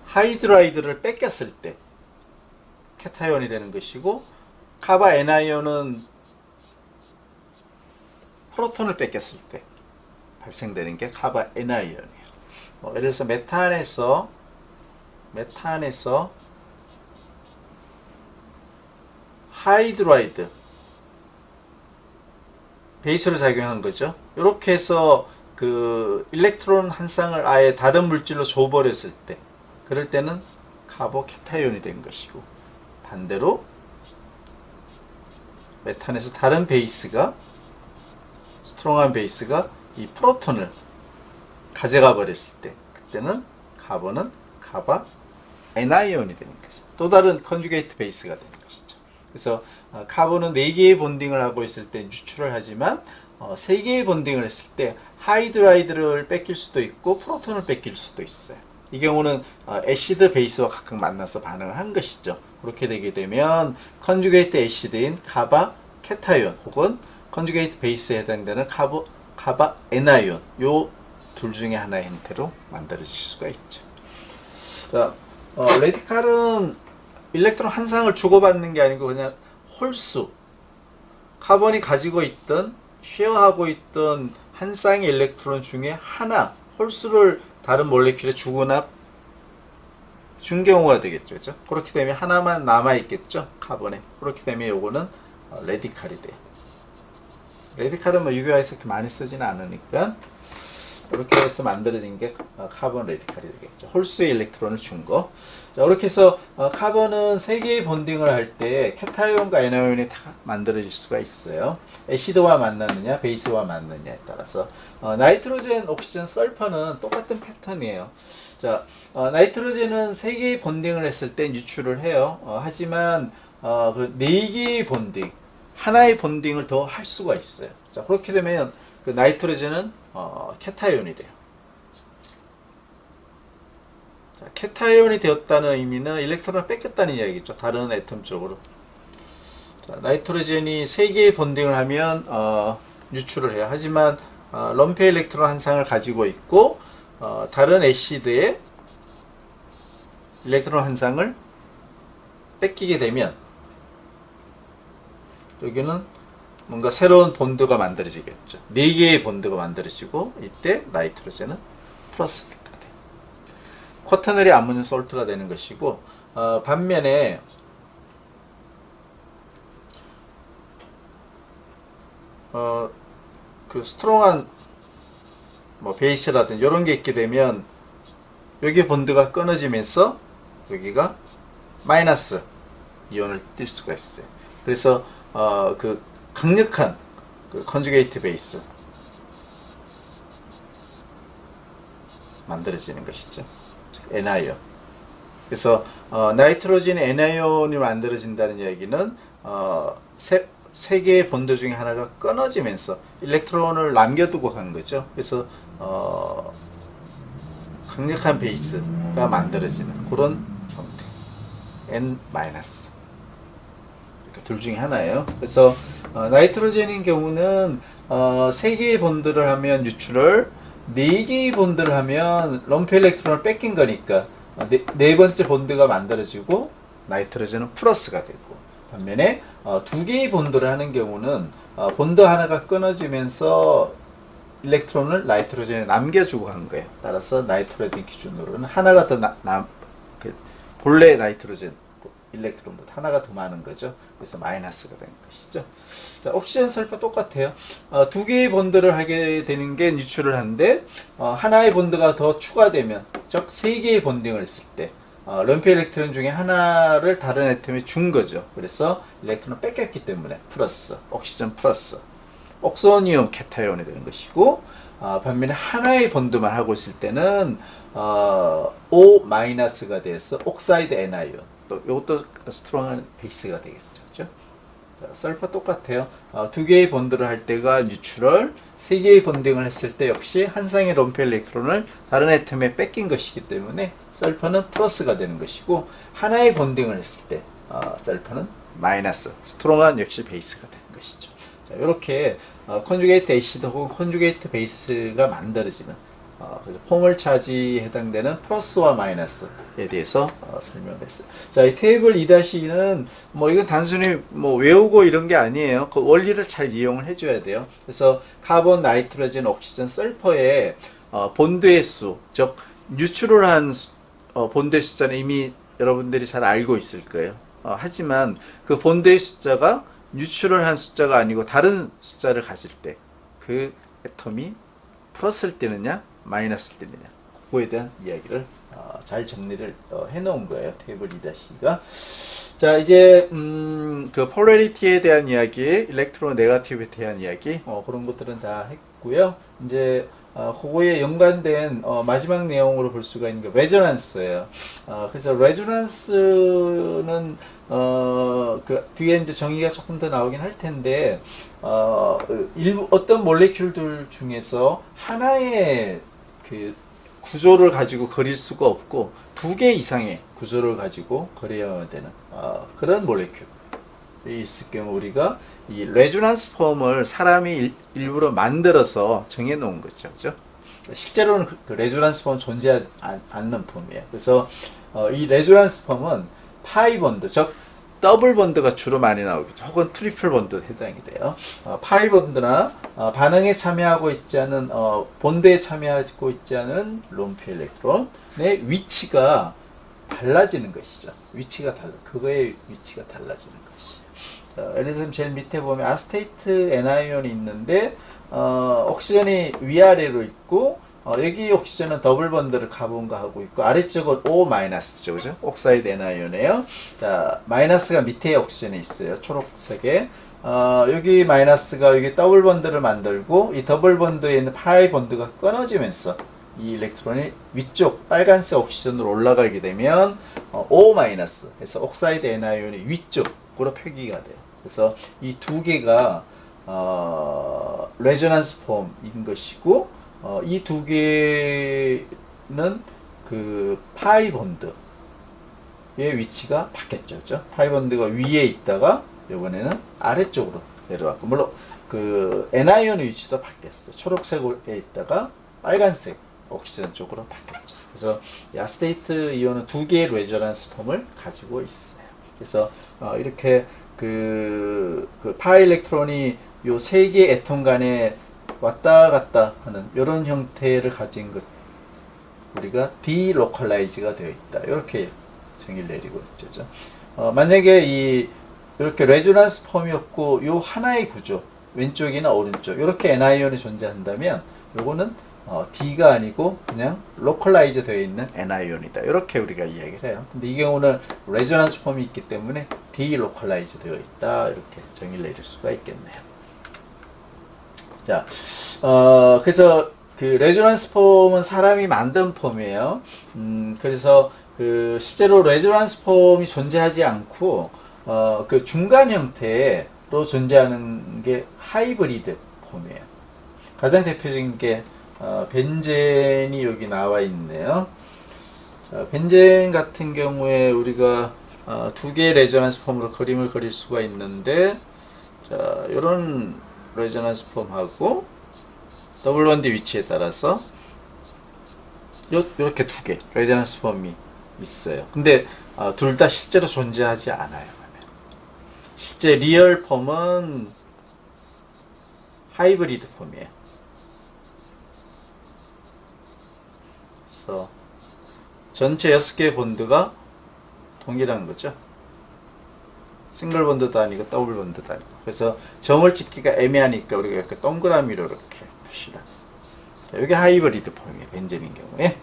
하이드라이드를 뺏겼을 때 케타이온이 되는 것이고 카바 애나이온은 프로톤을 뺏겼을 때 발생되는 게 카바 애나이온이에요. 예를 들어서 메탄에서 하이드라이드 베이스로 작용한 거죠. 이렇게 해서 그 일렉트론 한 쌍을 아예 다른 물질로 줘버렸을 때 그럴 때는 카보케타이온이 된 것이고 반대로 메탄에서 다른 베이스가 스트롱한 베이스가 이 프로톤을 가져가 버렸을 때 그때는 카본은 카바 애나이온이 되는 거죠. 또 다른 컨주게이트 베이스가 되는 것이죠. 그래서 카본은 4개의 본딩을 하고 있을 때 뉴트럴 하지만 3개의 본딩을 했을 때 하이드라이드를 뺏길 수도 있고 프로톤을 뺏길 수도 있어요. 이 경우는 애시드 베이스와 가끔 만나서 반응을 한 것이죠. 그렇게 되게 되면 컨주게이트 애시드인 카바 케타이온 혹은 컨주게이트 베이스에 해당되는 카바 애나이온 요 둘 중에 하나의 형태로 만들어질 수가 있죠. 자, 레디칼은 일렉트론 한 쌍을 주고받는 게 아니고 그냥 홀수 카본이 가지고 있던 쉐어하고 있던 한 쌍의 일렉트론 중에 하나 홀수를 다른 몰레큘에 주거나 준 경우가 되겠죠. 그죠? 그렇게 되면 하나만 남아있겠죠. 카본에. 그렇게 되면 요거는 레디칼이 돼요. 레디칼은 뭐 유교화에서 그렇게 많이 쓰지는 않으니까 이렇게 해서 만들어진 게 카본 레디칼이 되겠죠. 홀수의 일렉트론을 준 거. 자, 이렇게 해서 카본은 3개의 본딩을 할 때 캐타이온과 애나이온이 다 만들어질 수가 있어요. 애시드와 만나느냐, 베이스와 만나느냐에 따라서. 나이트로젠, 옥시전, 설퍼는 똑같은 패턴이에요. 자, 나이트로젠은 3개의 본딩을 했을 때 유출을 해요. 하지만 그 4개의 본딩, 하나의 본딩을 더 할 수가 있어요. 자, 그렇게 되면 그 나이트로젠은 캐타이온이 돼요. 자, 캐타이온이 되었다는 의미는 일렉트론을 뺏겼다는 이야기죠. 다른 애텀 쪽으로. 자, 나이트로젠이 3개의 본딩을 하면 유출을 해요. 하지만 럼페 일렉트론 한 쌍을 가지고 있고 다른 애시드의 일렉트론 한 쌍을 뺏기게 되면 여기는 뭔가 새로운 본드가 만들어지겠죠. 4개의 본드가 만들어지고 이때 나이트로젠은 플러스가 돼요. 쿼터너리 아모늄 솔트가 되는 것이고 반면에 그 스트롱한 뭐 베이스라든지 이런 게 있게 되면 여기 본드가 끊어지면서 여기가 마이너스 이온을 띌 수가 있어요. 그래서 그 강력한 그 컨주게이트 베이스 만들어지는 것이죠. 애나이온. 그래서 나이트로젠의 애나이온이 만들어진다는 이야기는 세 개의 본드 중에 하나가 끊어지면서 일렉트론을 남겨두고 간 거죠. 그래서 강력한 베이스가 만들어지는 그런 형태. N-. 둘 중에 하나예요. 그래서 나이트로젠인 경우는 3개의 본드를 하면 유출을, 4개의 본드를 하면 럼프 일렉트론을 뺏긴 거니까 네 번째 본드가 만들어지고 나이트로젠은 플러스가 되고, 반면에 2개의 본드를 하는 경우는 본드 하나가 끊어지면서 일렉트론을 나이트로젠에 남겨주고 간 거예요. 따라서 나이트로젠 기준으로는 하나가 더 그 본래 나이트로젠 일렉트론보다 하나가 더 많은 거죠. 그래서 마이너스가 되는 것이죠. 자, 옥시전 설파 똑같아요. 2개의 본드를 하게 되는 게 유출을 하는데 하나의 본드가 더 추가되면, 즉 3개의 본딩을 했을 때 럼프 일렉트론 중에 하나를 다른 애텀에 준 거죠. 그래서 일렉트론을 뺏겼기 때문에 플러스, 옥시전 플러스, 옥소니움 캐타이온이 되는 것이고, 반면에 하나의 본드만 하고 있을 때는 O- 가 돼서 옥사이드 애나이온, 또 이것도 스트롱한 베이스가 되겠죠. 그렇죠? 자, 설파 똑같아요. 2개의 본드를 할 때가 뉴트럴, 3개의 본딩을 했을 때 역시 한 쌍의 럼프 일렉트론을 다른 애텀에 뺏긴 것이기 때문에 설파는 플러스가 되는 것이고, 하나의 본딩을 했을 때 설파는 마이너스, 스트롱한 역시 베이스가 되는 것이죠. 자, 이렇게 컨주게이트 애시드 혹은 컨주게이트 베이스가 만들어지는, 그래서 포멀 차지에 해당되는 플러스와 마이너스에 대해서 설명을 했어요. 자, 이 테이블 2-2는 뭐 이건 단순히 뭐 외우고 이런 게 아니에요. 그 원리를 잘 이용을 해줘야 돼요. 그래서 카본, 나이트로젠, 옥시전, 설퍼의 본드의 수, 즉 유출을 한 본드의 숫자는 이미 여러분들이 잘 알고 있을 거예요. 하지만 그 본드의 숫자가 유출을 한 숫자가 아니고 다른 숫자를 가질 때 그 애텀이 플러스일 때느냐 마이너스일 때느냐, 그거에 대한 이야기를 잘 정리를 해 놓은 거예요. 테이블 2-2가. 자, 이제 그 폴라리티에 대한 이야기, 일렉트로 네거티브에 대한 이야기, 그런 것들은 다 했고요. 이제 그거에 연관된 마지막 내용으로 볼 수가 있는 게 레조넌스예요. 그래서 레조넌스는 그 뒤에 이제 정의가 조금 더 나오긴 할 텐데, 일부 어떤 몰레큘들 중에서 하나의 그 구조를 가지고 그릴 수가 없고 2개 이상의 구조를 가지고 그려야 되는 그런 몰레큘이 있을 경우 우리가 이 레조넌스 폼을 사람이 일부러 만들어서 정해 놓은 거죠. 그죠? 실제로는 그 레조넌스 폼은 존재하지 않는 폼이에요. 그래서 이 레조넌스 폼은 파이 본드, 즉 더블 본드가 주로 많이 나오겠죠. 혹은 트리플 본드 해당이 돼요. 파이 본드나 반응에 참여하고 있지 않은 본드에 참여하고 있지 않은 럼프 일렉트론의 위치가 달라지는 것이죠. 위치가 그거의 위치가 달라지는 것이죠. 예를 들면 제일 밑에 보면 아스테이트 N아이온이 있는데 옥시전이 위아래로 있고 여기 옥시전은 더블 번드를 카본과 하고 있고 아래쪽은 O-죠. 그죠? 옥사이드 N아이온이에요. 자, 마이너스가 밑에 옥시전에 있어요. 초록색에. 여기 마이너스가 여기 더블 번드를 만들고 이 더블 번드에 있는 파이 번드가 끊어지면서 이 일렉트론이 위쪽 빨간색 옥시전으로 올라가게 되면 O- 해서 옥사이드 N아이온이 위쪽으로 표기가 돼요. 그래서 이 두 개가 레저넌스 폼인 것이고 이 두 개는 그 파이 본드의 위치가 바뀌었죠. 그렇죠? 파이 본드가 위에 있다가 이번에는 아래쪽으로 내려왔고 물론 그 N아이온의 위치도 바뀌었어요. 초록색에 있다가 빨간색 옥시전 쪽으로 바뀌었죠. 그래서 이 아스테이트 이온은 두 개의 레저넌스 폼을 가지고 있어요. 그래서 이렇게 그 파이 일렉트론이 요 세 개의 애톰 간에 왔다 갔다 하는 이런 형태를 가진 것 우리가 디로컬라이즈가 되어 있다. 이렇게 정의를 내리고 있죠. 만약에 이렇게 레조넌스 폼이었고 요 하나의 구조 왼쪽이나 오른쪽 이렇게 N아이온이 존재한다면 요거는 D가 아니고 그냥 로컬라이즈 되어 있는 N아이온이다. 이렇게 우리가 이야기를 해요. 근데 이 경우는 레조넌스 폼이 있기 때문에 디로컬라이즈 되어 있다. 이렇게 정의를 내릴 수가 있겠네요. 자, 그래서 그 레조넌스 폼은 사람이 만든 폼이에요. 그래서 그 실제로 레조넌스 폼이 존재하지 않고 그 중간 형태로 존재하는 게 하이브리드 폼이에요. 가장 대표적인 게 벤젠이 여기 나와 있네요. 자, 벤젠 같은 경우에 우리가 두 개의 레조넌스 폼으로 그림을 그릴 수가 있는데, 자, 이런 레조넌스 폼하고 더블 번드 위치에 따라서 이렇게 두 개 레조넌스 폼이 있어요. 근데 둘 다 실제로 존재하지 않아요. 실제 리얼 폼은 하이브리드 폼이에요. 그래서 전체 6개의 본드가 동일한 거죠. 싱글 본드도 아니고 더블 본드도 아니고. 그래서 점을 찍기가 애매하니까 우리가 이렇게 동그라미로 이렇게 표시를 합니다. 이게 하이브리드 폼이에요. 벤젠인 경우에.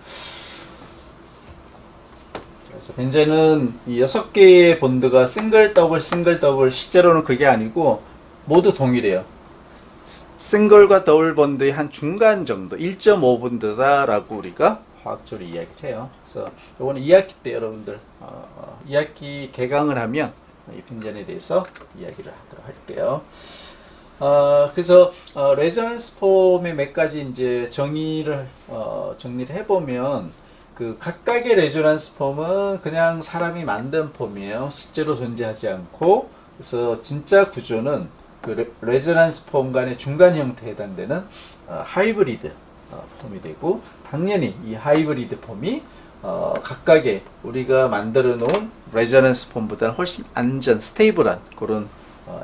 그래서 벤젠은 이 6개의 본드가 싱글 더블 실제로는 그게 아니고 모두 동일해요. 싱글과 더블 본드의 한 중간 정도 1.5 본드다라고 우리가 화학적으로 이야기를 해요. 그래서 이거는 2학기 때 여러분들 2학기 개강을 하면 이 벤젠에 대해서 이야기를 하도록 할게요. 그래서 레저넌스 폼의 몇 가지 이제 정의를 해보면 그 각각의 레조넌스 폼은 그냥 사람이 만든 폼이에요. 실제로 존재하지 않고. 그래서 진짜 구조는 그 레조넌스 폼 간의 중간 형태에 해당되는 하이브리드 폼이 되고, 당연히 이 하이브리드 폼이 각각의 우리가 만들어 놓은 레조넌스 폼보다는 훨씬 안전, 스테이블한 그런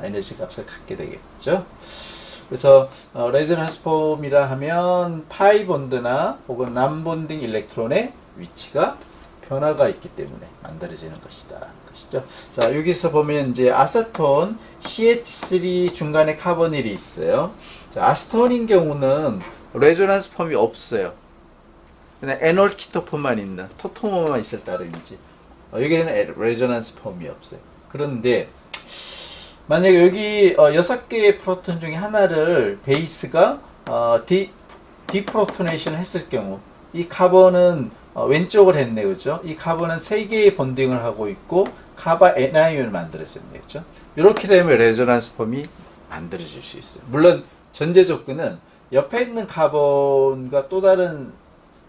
에너지 값을 갖게 되겠죠. 그래서 레조넌스 폼이라 하면 파이 본드나 혹은 난본딩 일렉트론의 위치가 변화가 있기 때문에 만들어지는 것이다. 자, 여기서 보면 이제 아세톤 CH3 중간에 카보닐이 있어요. 자, 아세톤인 경우는 레조넌스 폼이 없어요. 그냥 에놀 키토폼만 있는 토토모만 있을 따름이지. 여기에는 레조넌스 폼이 없어요. 그런데 만약에 여기 6개의 프로톤 중에 하나를 베이스가 디프로토네이션을 했을 경우, 이 카본은 왼쪽을 했네, 그죠? 이 카본은 3개의 본딩을 하고 있고 카바 N아이온을 만들었었네, 그죠? 이렇게 되면 레조넌스 폼이 만들어질 수 있어요. 물론 전제 조건은 옆에 있는 카본과 또 다른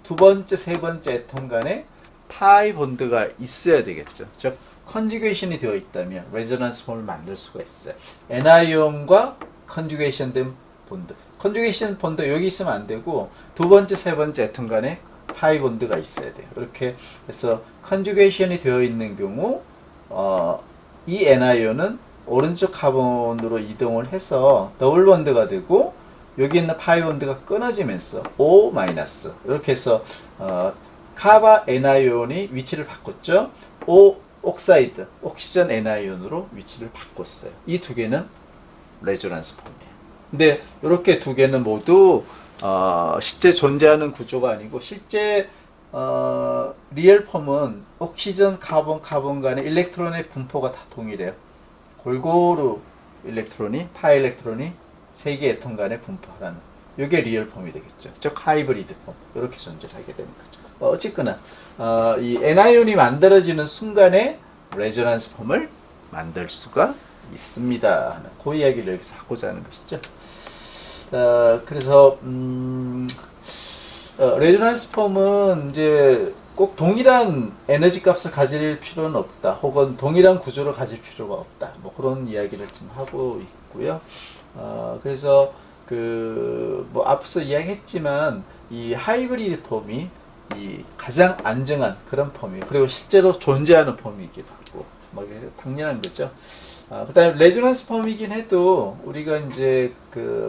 두 번째, 세 번째 애톰 간에 파이 본드가 있어야 되겠죠. 즉 컨주게이션이 되어 있다면 레조넌스 폼을 만들 수가 있어요. N아이온과 컨주게이션 된 본드. 컨주게이션 본드 여기 있으면 안 되고 두 번째, 세 번째 애톰 간에 파이 본드가 있어야 돼요. 이렇게 해서 컨주게이션이 되어 있는 경우 이 N아이온은 오른쪽 카본으로 이동을 해서 더블 본드가 되고 여기 있는 파이 본드가 끊어지면서 O- 이렇게 해서 카바 N아이온이 위치를 바꿨죠. 옥사이드, 옥시전 N아이온으로 위치를 바꿨어요. 이 두 개는 레조넌스 폼이에요. 근데 이렇게 두 개는 모두 실제 존재하는 구조가 아니고 실제 리얼 폼은 옥시전, 카본 간의 일렉트론의 분포가 다 동일해요. 골고루 일렉트론이, 파 일렉트론이 세 개 애톰 간의 분포하는 이게 리얼 폼이 되겠죠. 즉 하이브리드 폼 이렇게 존재를 하게 되는 거죠. 어쨌거나 이 N아이온이 만들어지는 순간에 레조넌스 폼을 만들 수가 있습니다. 그 이야기를 여기서 하고자 하는 것이죠. 그래서 레조넌스 폼은 이제 꼭 동일한 에너지 값을 가질 필요는 없다. 혹은 동일한 구조를 가질 필요가 없다. 뭐 그런 이야기를 지금 하고 있고요. 그래서 뭐 앞서 이야기했지만 이 하이브리드 폼이 이 가장 안정한 그런 폼이에요. 그리고 실제로 존재하는 폼이기도 하고, 막 당연한 거죠. 그다음에 레조넌스 폼이긴 해도 우리가 이제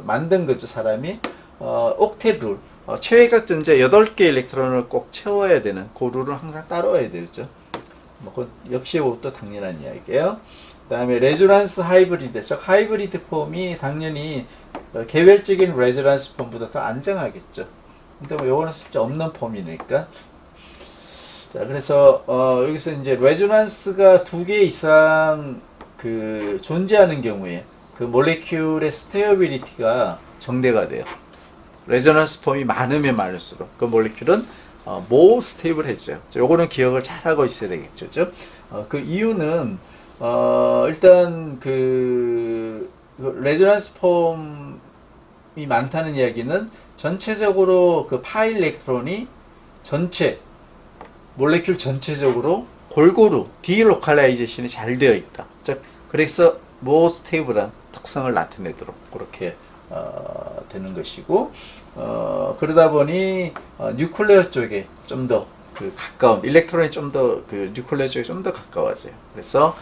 만든 거죠, 사람이. 옥텟 룰, 최외각 전자 8개 일렉트론을 꼭 채워야 되는 그 룰은 항상 따라와야 되죠. 뭐 역시 또 당연한 이야기예요. 그다음에 레조넌스 하이브리드, 즉 하이브리드 폼이 당연히 개별적인 레조넌스 폼보다 더 안정하겠죠. 근데 뭐 요거는 실제 없는 폼이니까. 자, 그래서 여기서 이제 레조넌스가 2개 이상 존재하는 경우에 몰레큘의 스테어빌리티가 정대가 돼요. 레조넌스 폼이 많으면 많을수록 그 몰레큘은 more 스테이블해져요. 요거는 기억을 잘 하고 있어야 되겠죠. 그 이유는 일단 레조넌스 폼이 많다는 이야기는 전체적으로 파 일렉트론이 몰레큘 전체적으로 골고루 디로컬라이제이션이 잘 되어 있다. 즉 그래서 more 스테이블한 특성을 나타내도록 그렇게 되는 것이고, 그러다 보니 뉴클레어 쪽에 좀 더 가까운 일렉트론이 좀 더 뉴클레어 쪽에 좀 더 가까워져요. 그래서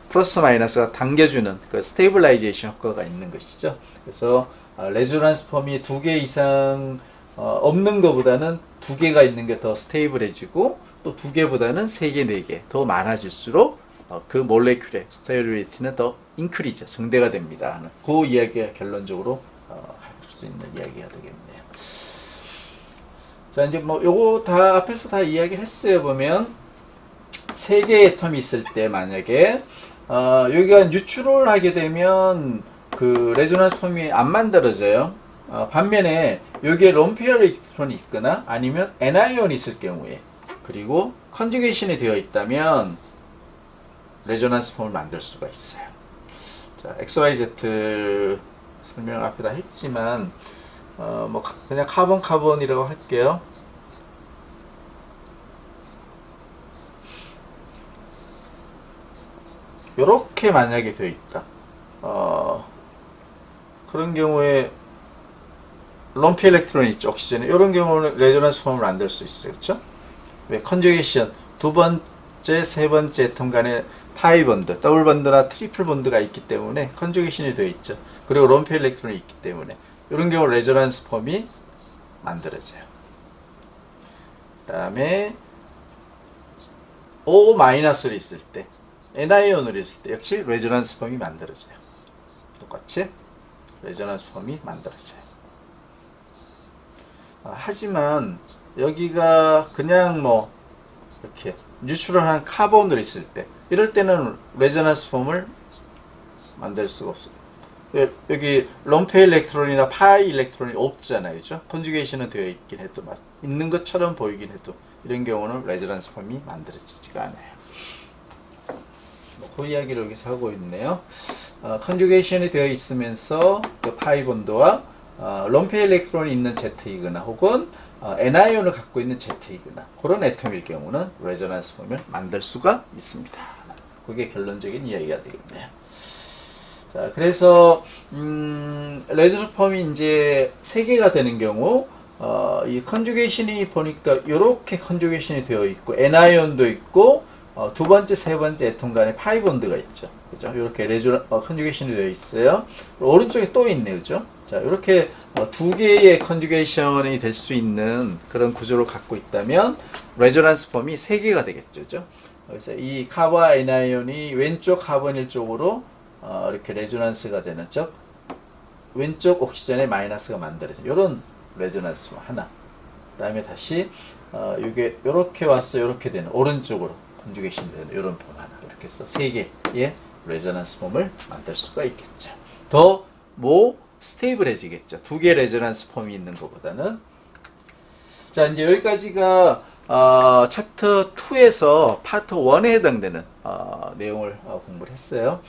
플러스 마이너스가 당겨주는 스테이블라이제이션 효과가 있는 것이죠. 그래서 레조넌스 폼이 2개 이상 없는 것보다는 2개가 있는 게 더 스테이블해지고, 또 2개보다는 3개, 4개 더 많아질수록 그 몰레큘의 스테빌리티는 더 인크리즈, 증대가 됩니다. 그 이야기가 결론적으로 할 수 있는 이야기가 되겠네요. 자, 이제 뭐 요거 다 앞에서 다 이야기를 했어요. 보면 3개의 애톰이 있을 때 만약에 여기가 뉴트럴 하게 되면 레조넌스 폼이 안 만들어져요. 반면에 여기에 론페어 일렉트론이 있거나 아니면 N아이온이 있을 경우에, 그리고 컨주게이션이 되어 있다면 레조넌스 폼을 만들 수가 있어요. 자, XYZ 설명 앞에 다 했지만 뭐 그냥 카본이라고 할게요. 요렇게 만약에 되어 있다. 그런 경우에 론페어 일렉트론이 있죠, 옥시전에. 이런 경우는 레조넌스 폼을 만들 수 있어요. 그렇죠? 왜? 컨주게이션, 두 번째, 세 번째 애톰 간에 파이 본드, 더블 본드나 트리플 본드가 있기 때문에 컨주게이션이 되어 있죠. 그리고 론페어 일렉트론이 있기 때문에 이런 경우 레조넌스 폼이 만들어져요. 그 다음에 O-를 있을 때, N아이온으로 있을 때 역시 레조넌스 폼이 만들어져요. 똑같이 레조넌스 폼이 만들어져요. 하지만 여기가 그냥 뭐 이렇게 뉴트럴한 카본으로 있을 때, 이럴 때는 레조넌스 폼을 만들 수가 없어요. 여기 론페어 일렉트론이나 파이 일렉트론이 없잖아요. 그죠? 컨주게이션은 되어 있긴 해도, 있는 것처럼 보이긴 해도 이런 경우는 레조넌스 폼이 만들어지지가 않아요. 그 이야기를 여기서 하고 있네요. 컨주게이션이 되어 있으면서 파이 본드와 론페어 일렉트론이 있는 Z이거나 혹은 N아이온을 갖고 있는 Z이거나 그런 애톰일 경우는 레조넌스 폼을 만들 수가 있습니다. 그게 결론적인 이야기가 되겠네요. 자, 그래서 레조넌스 폼이 이제 3개가 되는 경우 이 컨주게이션이 보니까 이렇게 컨주게이션이 되어 있고 N아이온도 있고 두 번째, 세 번째 애톰 간에 파이 본드가 있죠. 그죠? 이렇게 컨주게이션이 되어 있어요. 오른쪽에 또 있네요. 그죠? 자, 이렇게 두 개의 컨주게이션이 될 수 있는 그런 구조를 갖고 있다면 레조넌스 폼이 세 개가 되겠죠. 그죠? 그래서 이 카본 아이온이 왼쪽 카본일 쪽으로 이렇게 레조넌스가 되는 즉 왼쪽 옥시전에 마이너스가 만들어져. 이런 레조넌스 하나. 그다음에 다시 이게 이렇게 와서 이렇게 되는 오른쪽으로 컨주게이션 되는 이런 폼 하나. 이렇게 해서 세 개의 레조넌스 폼을 만들 수가 있겠죠. 더 스테이블해지겠죠. 두 개의 레조넌스 폼이 있는 것보다는. 자, 이제 여기까지가 챕터 2에서 파트 1에 해당되는 내용을 공부를 했어요.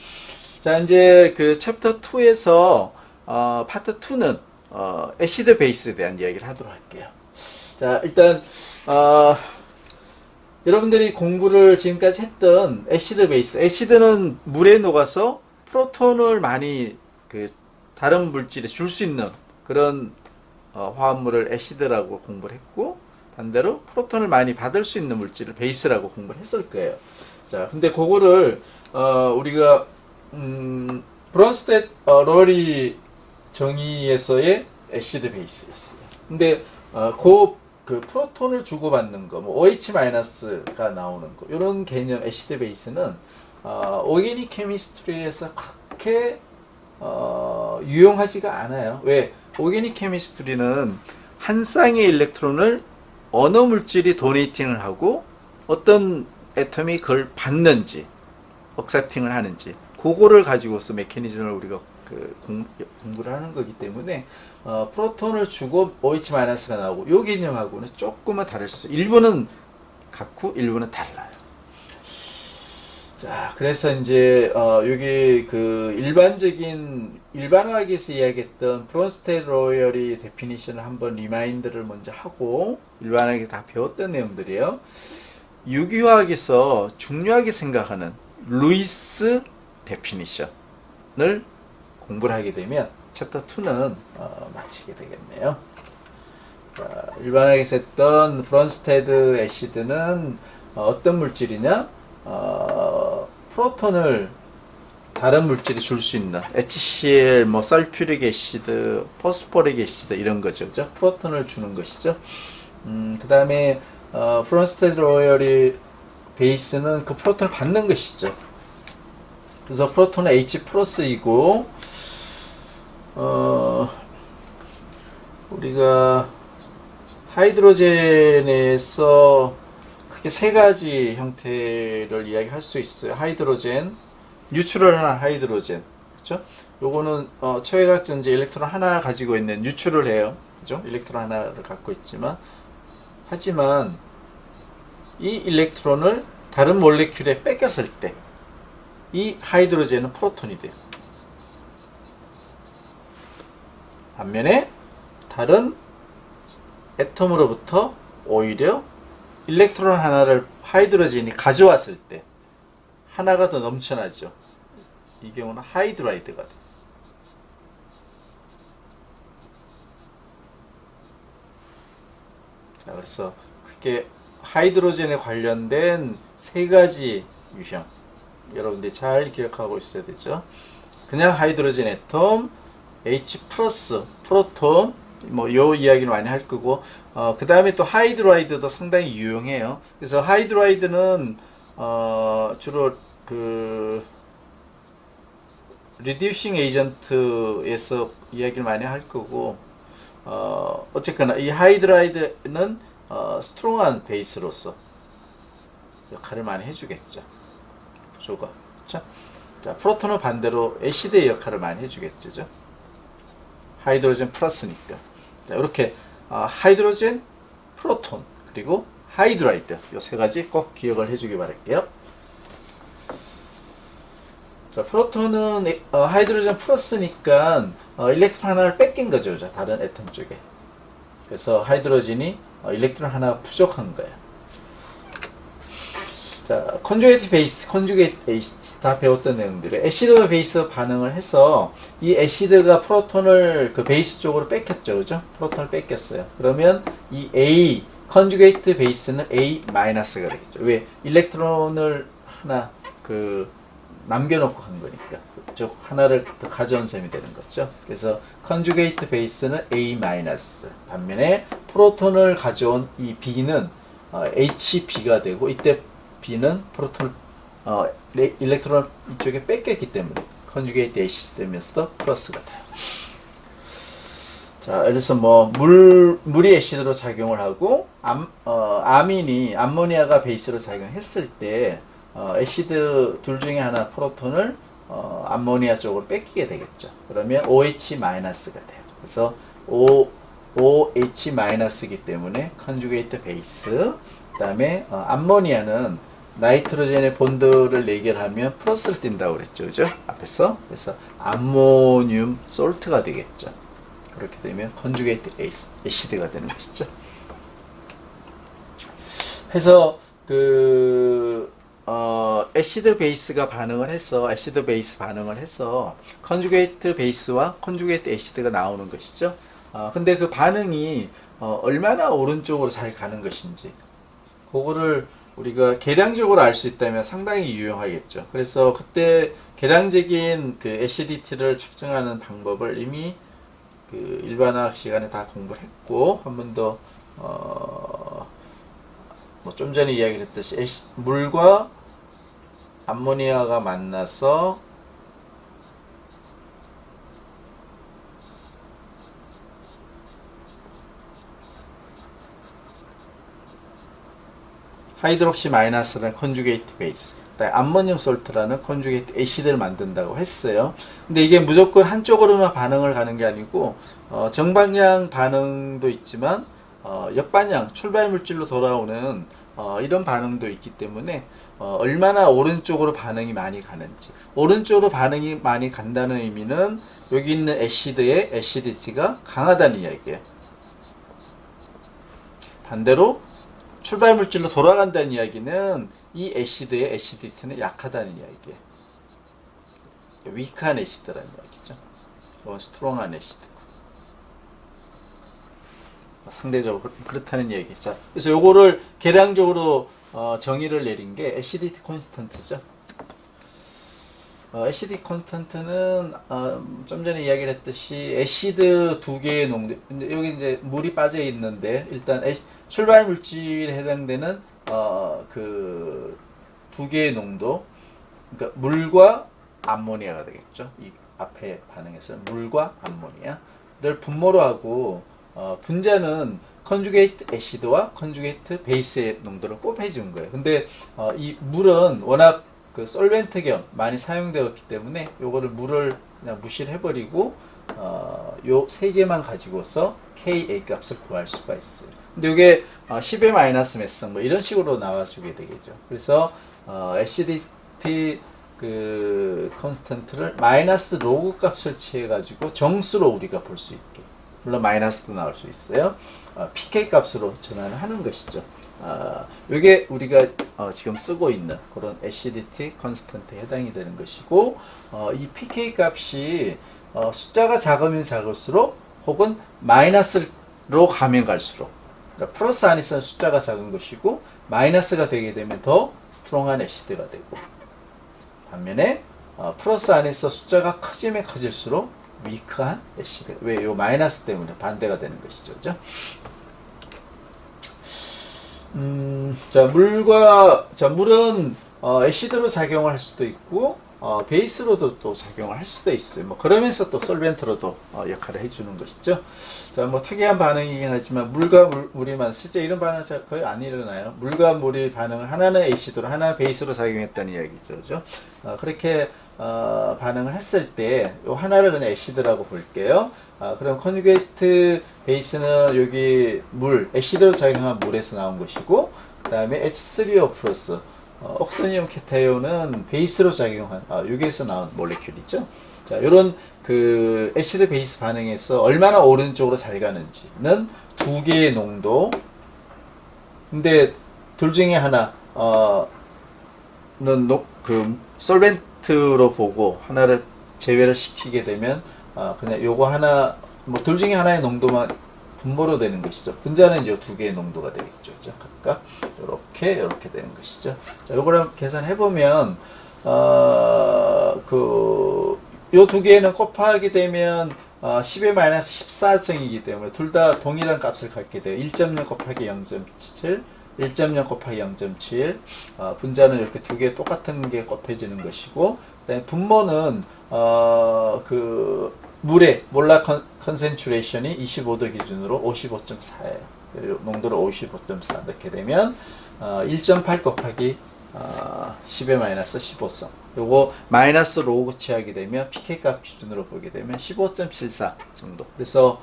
자, 이제 그 챕터 2에서 파트 2는 애시드 베이스에 대한 이야기를 하도록 할게요. 자, 일단 여러분들이 공부를 지금까지 했던 애시드 베이스, 애시드는 물에 녹아서 프로톤을 많이 다른 물질에 줄 수 있는 그런 화합물을 애시드라고 공부를 했고, 반대로 프로톤을 많이 받을 수 있는 물질을 베이스라고 공부를 했을 거예요. 자, 근데 그거를 우리가 브론스테드 러리 정의에서의 애시드 베이스였어요. 근데 그 프로톤을 주고받는 거, 뭐 OH-가 나오는 거, 이런 개념 애시드 베이스는 오게닉 케미스트리에서 그렇게 유용하지가 않아요. 왜? 오게닉 케미스트리는 한 쌍의 일렉트론을 어느 물질이 도네이팅을 하고 어떤 애텀이 그걸 받는지, 억셉팅을 하는지, 그거를 가지고서 메커니즘을 우리가 공부를 하는 거기 때문에 프로톤을 주고 OH-가 나오고 요 개념하고는 조금은 다를 수, 일부는 같고 일부는 달라요. 자, 그래서 이제 여기 그 일반화학에서 이야기했던 브론스테드 로열이 데피니션을 한번 리마인드를 먼저 하고, 일반화학에 다 배웠던 내용들이에요. 유기화학에서 중요하게 생각하는 루이스 데피니션을 공부를 하게 되면 챕터 2는 마치게 되겠네요. 일반화학에서 했던 브론스테드 애시드는 어떤 물질이냐? 프로톤을 다른 물질이 줄 수 있는 HCl, 뭐 설퓨릭 애시드, 포스포릭 애시드 이런 거죠. 그죠? 프로톤을 주는 것이죠. 그 다음에 브론스테드 로열이 베이스는 그 프로톤을 받는 것이죠. 그래서 프로톤은 H 플러스이고, 우리가 하이드로젠에서 크게 세 가지 형태를 이야기할 수 있어요. 하이드로젠, 뉴트럴한 하이드로젠, 그렇죠? 요거는 최외각 전지 일렉트론 하나 가지고 있는 뉴트럴 해요, 그죠? 일렉트론 하나를 갖고 있지만, 하지만 이 일렉트론을 다른 몰레큘에 뺏겼을 때 이 하이드로젠은 프로톤이 돼요. 반면에 다른 애톰으로부터 오히려 일렉트론 하나를 하이드로젠이 가져왔을 때 하나가 더 넘쳐나죠. 이 경우는 하이드라이드가 돼요. 자, 그래서 그게 하이드로젠에 관련된 세 가지 유형, 여러분들이 잘 기억하고 있어야 되죠. 그냥 하이드로젠 애톰, H 플러스 프로톤, 뭐 요 이야기를 많이 할 거고, 그 다음에 또 하이드라이드도 상당히 유용해요. 그래서 하이드라이드는 주로 그 리듀싱 에이전트에서 이야기를 많이 할 거고, 어쨌거나 이 하이드라이드는 스트롱한 베이스로서 역할을 많이 해주겠죠. 구조가. 그렇죠? 자, 프로톤은 반대로 애시드의 역할을 많이 해주겠죠. 하이드로젠 플러스니까. 자, 이렇게 하이드로젠, 프로톤, 그리고 하이드라이드, 이 세 가지 꼭 기억을 해주기 바랄게요. 자, 프로톤은 하이드로젠 플러스니까 일렉트론 하나를 뺏긴 거죠. 다른 애톰 쪽에. 그래서 하이드로젠이 일렉트론 하나 부족한 거예요. 자, 컨주게이트 베이스, 컨주게이트 베이스 다 배웠던 내용들을 애시드 베이스 반응을 해서 이 애시드가 프로톤을 그 베이스 쪽으로 뺏겼죠. 그죠? 프로톤을 뺏겼어요. 그러면 이 A 컨주게이트 베이스는 A-가 되겠죠. 왜? 일렉트론을 하나 남겨놓고 한 거니까. 그쪽 하나를 더 가져온 셈이 되는 거죠. 그래서 컨주게이트 베이스는 A-. 반면에 프로톤을 가져온 이 B는 HB가 되고, 이때 B는 프로톤 일렉트론 이쪽에 뺏겼기 때문에 컨주게이트 애시드 되면서도 플러스가 돼요. 자, 그래서 물이 애시드로 작용을 하고, 암모니아가 베이스로 작용했을 때, 애시드 둘 중에 하나 프로톤을, 암모니아 쪽으로 뺏기게 되겠죠. 그러면 OH-가 돼요. 그래서 OH-이기 때문에 컨주게이트 베이스, 그 다음에, 암모니아는 나이트로젠의 본드를 내결하면 플러스를 띈다고 그랬죠. 그죠? 앞에서. 그래서 암모늄 솔트가 되겠죠. 그렇게 되면 컨주게이트 애시드가 되는 것이죠. 해서 애시드 베이스가 반응을 해서 애시드 베이스 반응을 해서 컨주게이트 베이스와 컨주게이트 애시드가 나오는 것이죠. 근데 그 반응이 얼마나 오른쪽으로 잘 가는 것인지 그거를 우리가 계량적으로 알 수 있다면 상당히 유용하겠죠. 그래서 그때 계량적인 애시디티를 측정하는 방법을 이미 일반화학 시간에 다 공부를 했고, 한 번 더 좀 전에 이야기를 했듯이 물과 암모니아가 만나서 하이드록시 마이너스라는 컨주게이트 베이스, 암모늄 솔트라는 컨주게이트 애시드를 만든다고 했어요. 근데 이게 무조건 한쪽으로만 반응을 가는 게 아니고 정방향 반응도 있지만 역반향 출발 물질로 돌아오는 이런 반응도 있기 때문에 얼마나 오른쪽으로 반응이 많이 가는지, 오른쪽으로 반응이 많이 간다는 의미는 여기 있는 애시드의 애시디티가 강하다는 이야기예요. 반대로 출발 물질로 돌아간다는 이야기는 이 애시드의 애시디티는 약하다는 이야기예요. 위크한 애시드라는 이야기죠. 스트롱한 애시드. 상대적으로 그렇다는 얘기. 자, 그래서 요거를 계량적으로 정의를 내린 게 애시디티 콘스턴트죠. 애시디티 콘스턴트는 좀 전에 이야기를 했듯이 애시드 두 개의 농도, 여기 이제 물이 빠져 있는데 일단 출발 물질에 해당되는 두 개의 농도, 그러니까 물과 암모니아가 되겠죠. 이 앞에 반응에서 물과 암모니아를 분모로 하고 분자는 컨주게이트 애시드와 컨주게이트 베이스의 농도를 곱해 준 거예요. 근데 이 물은 워낙 솔벤트 겸 많이 사용되었기 때문에 요거를 물을 그냥 무시를 해버리고 요 세 개만 가지고서 Ka 값을 구할 수가 있어요. 근데 이게 10의 마이너스 몇 승 뭐 이런 식으로 나와주게 되겠죠. 그래서 acidity 컨스턴트를 마이너스 로그 값을 취해가지고 정수로 우리가 볼 수 있게, 물론 마이너스도 나올 수 있어요. pK 값으로 전환을 하는 것이죠. 이게 우리가 지금 쓰고 있는 그런 acidity constant에 해당이 되는 것이고, 이 pK 값이 숫자가 작으면 작을수록 혹은 마이너스로 가면 갈수록, 그러니까 플러스 안에서는 숫자가 작은 것이고 마이너스가 되게 되면 더 스트롱한 애시드가 되고, 반면에 플러스 안에서 숫자가 커지면 커질수록 위크한 애시드. 왜? 요 마이너스 때문에 반대가 되는 것이죠. 그죠? 물은 애시드로 작용을 할 수도 있고 베이스로도 또 작용을 할 수도 있어요. 뭐 그러면서 또 솔벤트로도 역할을 해주는 것이죠. 자, 뭐 특이한 반응이긴 하지만 물과 물이만 실제 이런 반응은 거의 안 일어나요. 물과 물이 반응을 하나는 애시드로 하나는 베이스로 작용했다는 이야기죠. 그죠? 그렇게 반응을 했을 때 요 하나를 그냥 애시드라고 볼게요. 그럼 컨주게이트 베이스는 여기 애시드로 작용한 물에서 나온 것이고, 그 다음에 H3O 플러스 옥소늄 케타이온은 베이스로 작용한 여기에서 나온 몰레큘이죠. 자, 요런 애시드 베이스 반응에서 얼마나 오른쪽으로 잘 가는지는 두 개의 농도. 근데 둘 중에 하나는 솔벤트로 보고 하나를 제외를 시키게 되면 그냥 요거 하나, 뭐 둘 중에 하나의 농도만 분모로 되는 것이죠. 분자는 이제 두 개의 농도가 되겠죠. 그죠? 각각 이렇게 되는 것이죠. 자, 요거를 계산해 보면 요 두 개는 곱하게 되면 10의 마이너스 14승이기 때문에 둘 다 동일한 값을 갖게 돼요. 1.0 곱하기 0.7, 1.0 곱하기 0.7. 분자는 이렇게 두 개 똑같은 게 곱해지는 것이고, 그다음에 분모는 물의 몰라 컨센트레이션이 25도 기준으로 55.4예요. 농도를 55.4 넣게 되면 1.8 곱하기 10의 마이너스 15성. 요거 마이너스 로그 취하게 되면 pK 값 기준으로 보게 되면 15.74 정도. 그래서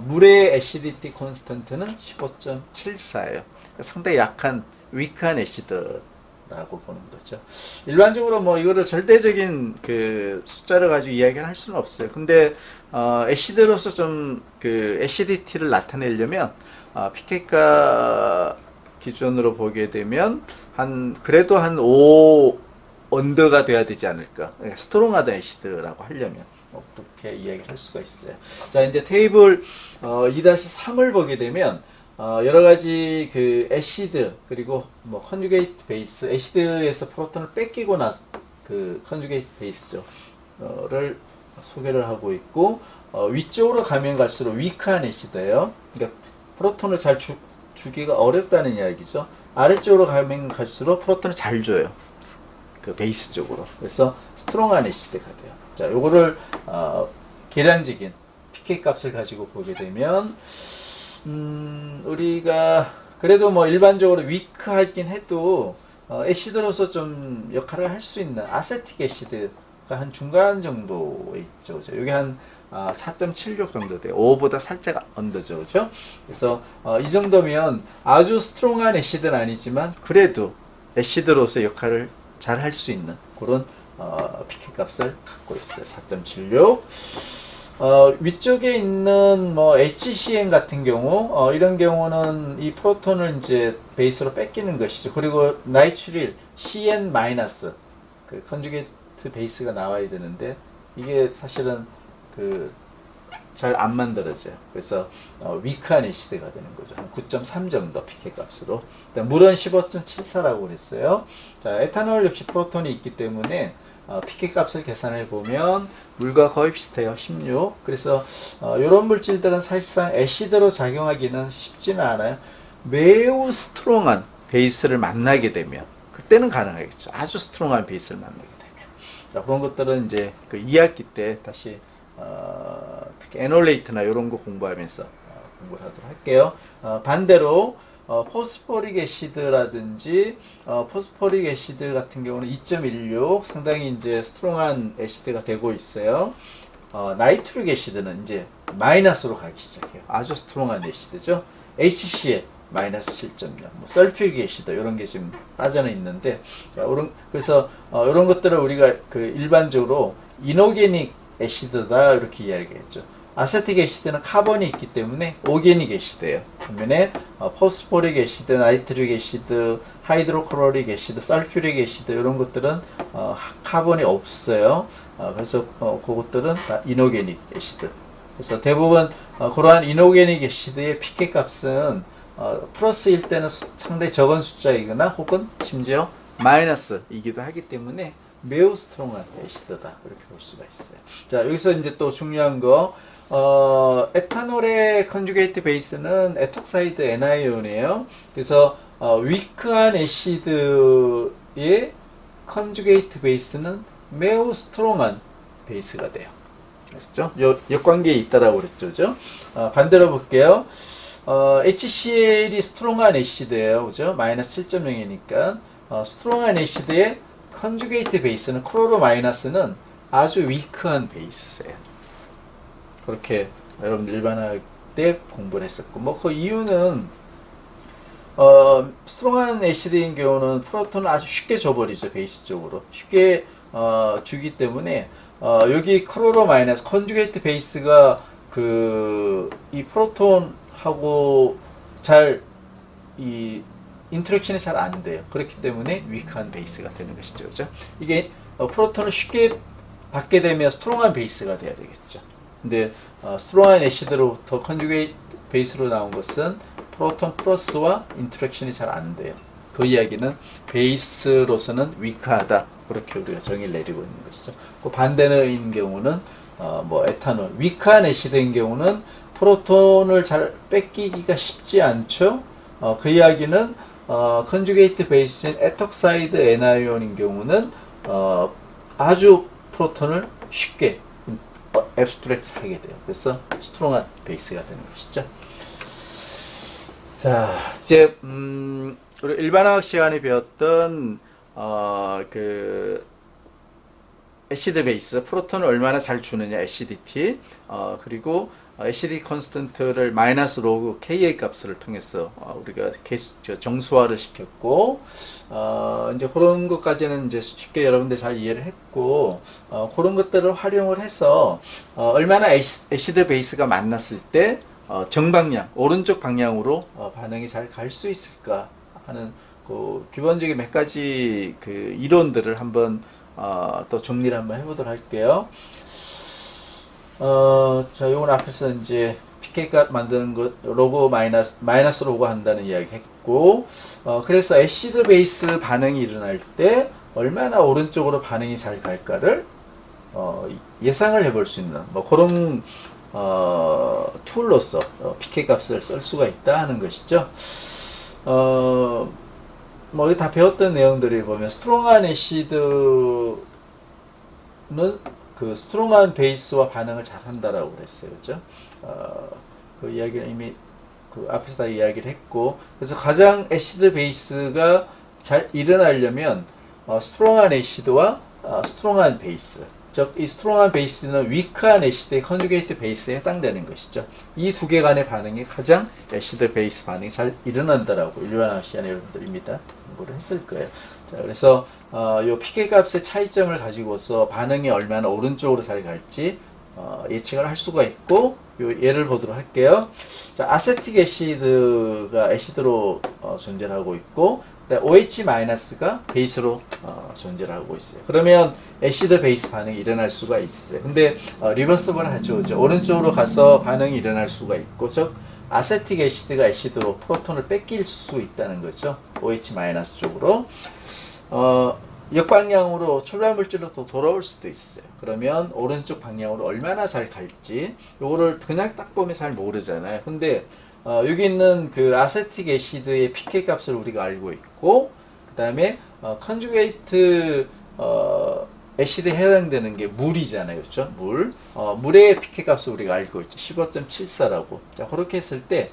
물의 애시디티 콘스턴트는 15.74예요. 상당히 약한 위크한 애시드라고 보는 거죠. 일반적으로 뭐 이거를 절대적인 그 숫자를 가지고 이야기를 할 수는 없어요. 근데 애시드로서 좀 그 애시디티를 나타내려면 pK 값 기준으로 보게 되면 그래도 한 5 언더가 돼야 되지 않을까. 스트롱하다 애시드라고 하려면 그렇게 이야기를 할 수가 있어요. 자, 이제 테이블 2-3을 보게 되면 여러 가지 그 애시드 그리고 뭐 컨주게이트 베이스, 애시드에서 프로톤을 뺏기고 나서 그 컨주게이트 베이스를 소개를 하고 있고, 위쪽으로 가면 갈수록 위크한 애시드예요. 그러니까 프로톤을 잘 주기가 어렵다는 이야기죠. 아래쪽으로 가면 갈수록 프로톤을 잘 줘요. 그 베이스 쪽으로. 그래서 스트롱한 애시드가 돼요. 자, 요거를 계량적인 pK 값을 가지고 보게 되면 우리가 그래도 뭐 일반적으로 위크하긴 해도 애시드로서 좀 역할을 할 수 있는 아세틱 애시드가 한 중간 정도에 있죠. 그죠? 여기 한 4.76 정도 돼요. 5보다 살짝 언더죠. 그죠? 그래서 이 정도면 아주 스트롱한 애시드는 아니지만 그래도 애시드로서 역할을 잘 할 수 있는 그런 pK 값을 갖고 있어요. 4.76. 위쪽에 있는 뭐 HCN 같은 경우 이런 경우는 이 프로톤을 이제 베이스로 뺏기는 것이죠. 그리고 나이트릴 CN 마이너스 그 컨주게이트 베이스가 나와야 되는데 이게 사실은 잘 안 만들어져요. 그래서 위크한 애시드가 되는 거죠. 한 9.3 정도 pK 값으로. 물은 15.74라고 그랬어요. 자, 에탄올 역시 프로톤이 있기 때문에 pK 값을 계산해 보면 물과 거의 비슷해요. 16. 그래서 이런 물질들은 사실상 애시드로 작용하기는 쉽지는 않아요. 매우 스트롱한 베이스를 만나게 되면 그때는 가능하겠죠. 아주 스트롱한 베이스를 만나게 되면. 자, 그런 것들은 이제 그 2학기 때 다시 특히 에놀레이트나 이런 거 공부하면서 공부를 하도록 할게요. 반대로 포스포릭 애시드라든지 포스포릭 애시드 같은 경우는 2.16 상당히 이제 스트롱한 애시드가 되고 있어요. 나이트릭 애시드는 이제 마이너스로 가기 시작해요. 아주 스트롱한 애시드죠. HCl 마이너스 7.0, 뭐 설퓨릭 애시드 이런 게 지금 빠져는 있는데, 자, 그래서 이런 것들을 우리가 그 일반적으로 이노게닉 애시드다 이렇게 이야기했죠. 아세틱 애시드는 카본이 있기 때문에 오게닉 애시드예요. 반면에 포스포릭 애시드, 나이트릭 애시드, 하이드로클로릭 애시드, 설퓨릭 애시드 이런 것들은 카본이 없어요. 그래서 그것들은 다 이노게닉 애시드. 그래서 대부분 그러한 이노게닉 애시드의 pK 값은 플러스일 때는 상당히 적은 숫자이거나 혹은 심지어 마이너스이기도 하기 때문에 매우 스트롱한 애시드다 이렇게 볼 수가 있어요. 자, 여기서 이제 또 중요한 거 에탄올의 컨주게이트 베이스는 에톡사이드 NI온이에요. 그래서 위크한 애시드의 컨주게이트 베이스는 매우 스트롱한 베이스가 돼요. 그렇죠? 역관계에 있다라고 그랬죠. 그죠? 반대로 볼게요. HCl이 스트롱한 애시드예요. 그죠? 마이너스 7.0이니까 스트롱한 애시드의 컨주게이트 베이스는 클로로 마이너스는 아주 위크한 베이스예요. 그렇게 여러분 일반학 때 공부를 했었고, 뭐 그 이유는 스트롱한 애시드인 경우는 프로톤을 아주 쉽게 줘버리죠. 베이스 쪽으로 쉽게 주기 때문에 여기 클로로 마이너스 컨주게이트 베이스가 이 프로톤하고 인터랙션이 잘 안 돼요. 그렇기 때문에 위크한 베이스가 되는 것이죠. 그죠? 이게 프로톤을 쉽게 받게 되면 스트롱한 베이스가 돼야 되겠죠. 근데 스트롱한 애시드로부터 컨주게이트 베이스로 나온 것은 프로톤 플러스와 인터랙션이 잘 안 돼요. 그 이야기는 베이스로서는 위크하다. 그렇게 우리가 정의를 내리고 있는 것이죠. 그 반대인 경우는 뭐 에탄올, 위크한 애시드인 경우는 프로톤을 잘 뺏기기가 쉽지 않죠. 그 이야기는 컨주게이트 베이스인 에톡사이드 애나이온인 경우는 아주 프로톤을 쉽게 앱스트랙트 하게 돼요. 그래서 스트롱한 베이스가 되는 것이죠. 자, 이제 우리 일반화학 시간에 배웠던 그 애시드 베이스, 프로톤을 얼마나 잘 주느냐, 애시디티, 그리고 애시디 컨스턴트를 마이너스 로그 Ka 값을 통해서 우리가 정수화를 시켰고, 이제 그런 것까지는 이제 쉽게 여러분들 잘 이해를 했고, 그런 것들을 활용을 해서 얼마나 애시드 베이스가 만났을 때 정방향, 오른쪽 방향으로 반응이 잘 갈 수 있을까 하는 그 기본적인 몇 가지 그 이론들을 한번 또 정리를 한번 해보도록 할게요. 자, 요건 앞에서 이제 pK 값 만드는 것 로그 마이너스 로그 한다는 이야기 했고, 그래서 애시드 베이스 반응이 일어날 때 얼마나 오른쪽으로 반응이 잘 갈까를 예상을 해볼 수 있는 뭐 그런 툴로서 pK 값을 쓸 수가 있다 하는 것이죠. 뭐 다 배웠던 내용들을 보면 스트롱한 애시드는 그 스트롱한 베이스와 반응을 잘 한다라고 그랬어요. 그죠? 그 이야기를 이미 그 앞에서 다 이야기를 했고, 그래서 가장 애시드 베이스가 잘 일어나려면 스트롱한 애시드와 스트롱한 베이스, 즉 이 스트롱한 베이스는 위크한 애시드의 컨주게이트 베이스에 해당되는 것이죠. 이 두 개 간의 반응이 가장 애시드 베이스 반응이 잘 일어난다라고 일반화학 시간에 여러분들입니다. 공부를 했을 거예요. 자, 그래서 요 pK 값의 차이점을 가지고서 반응이 얼마나 오른쪽으로 잘 갈지 예측을 할 수가 있고, 요 예를 보도록 할게요. 자, 아세틱 애시드가 애시드로 존재하고 있고, OH-가 베이스로 존재하고 있어요. 그러면 애시드 베이스 반응이 일어날 수가 있어요. 근데 리버서블 하죠. 오른쪽으로 가서 반응이 일어날 수가 있고, 즉 아세틱 애시드가 애시드로 프로톤을 뺏길 수 있다는 거죠. OH- 쪽으로. 역방향으로 출발 물질로 또 돌아올 수도 있어요. 그러면 오른쪽 방향으로 얼마나 잘 갈지 요거를 그냥 딱 보면 잘 모르잖아요. 근데 여기 있는 그 아세틱 애시드의 pK 값을 우리가 알고 있고, 그 다음에 컨주게이트 애시드에 해당되는 게 물이잖아요. 그렇죠? 물의 pK 값을 우리가 알고 있죠. 15.74라고. 자, 그렇게 했을 때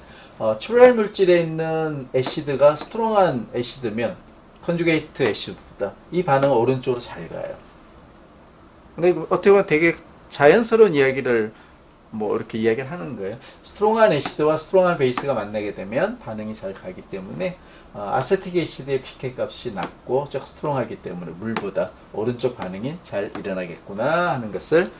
출발 물질에 있는 애시드가 스트롱한 애시드면 컨주게이트 애시드보다 이 반응은 오른쪽으로 잘 가요. 근데 어떻게 보면 되게 자연스러운 이야기를 뭐 이렇게 이야기를 하는 거예요. 스트롱한 애시드와 스트롱한 베이스가 만나게 되면 반응이 잘 가기 때문에 아세틱 애시드의 pK 값이 낮고 즉 스트롱하기 때문에 물보다 오른쪽 반응이 잘 일어나겠구나 하는 것을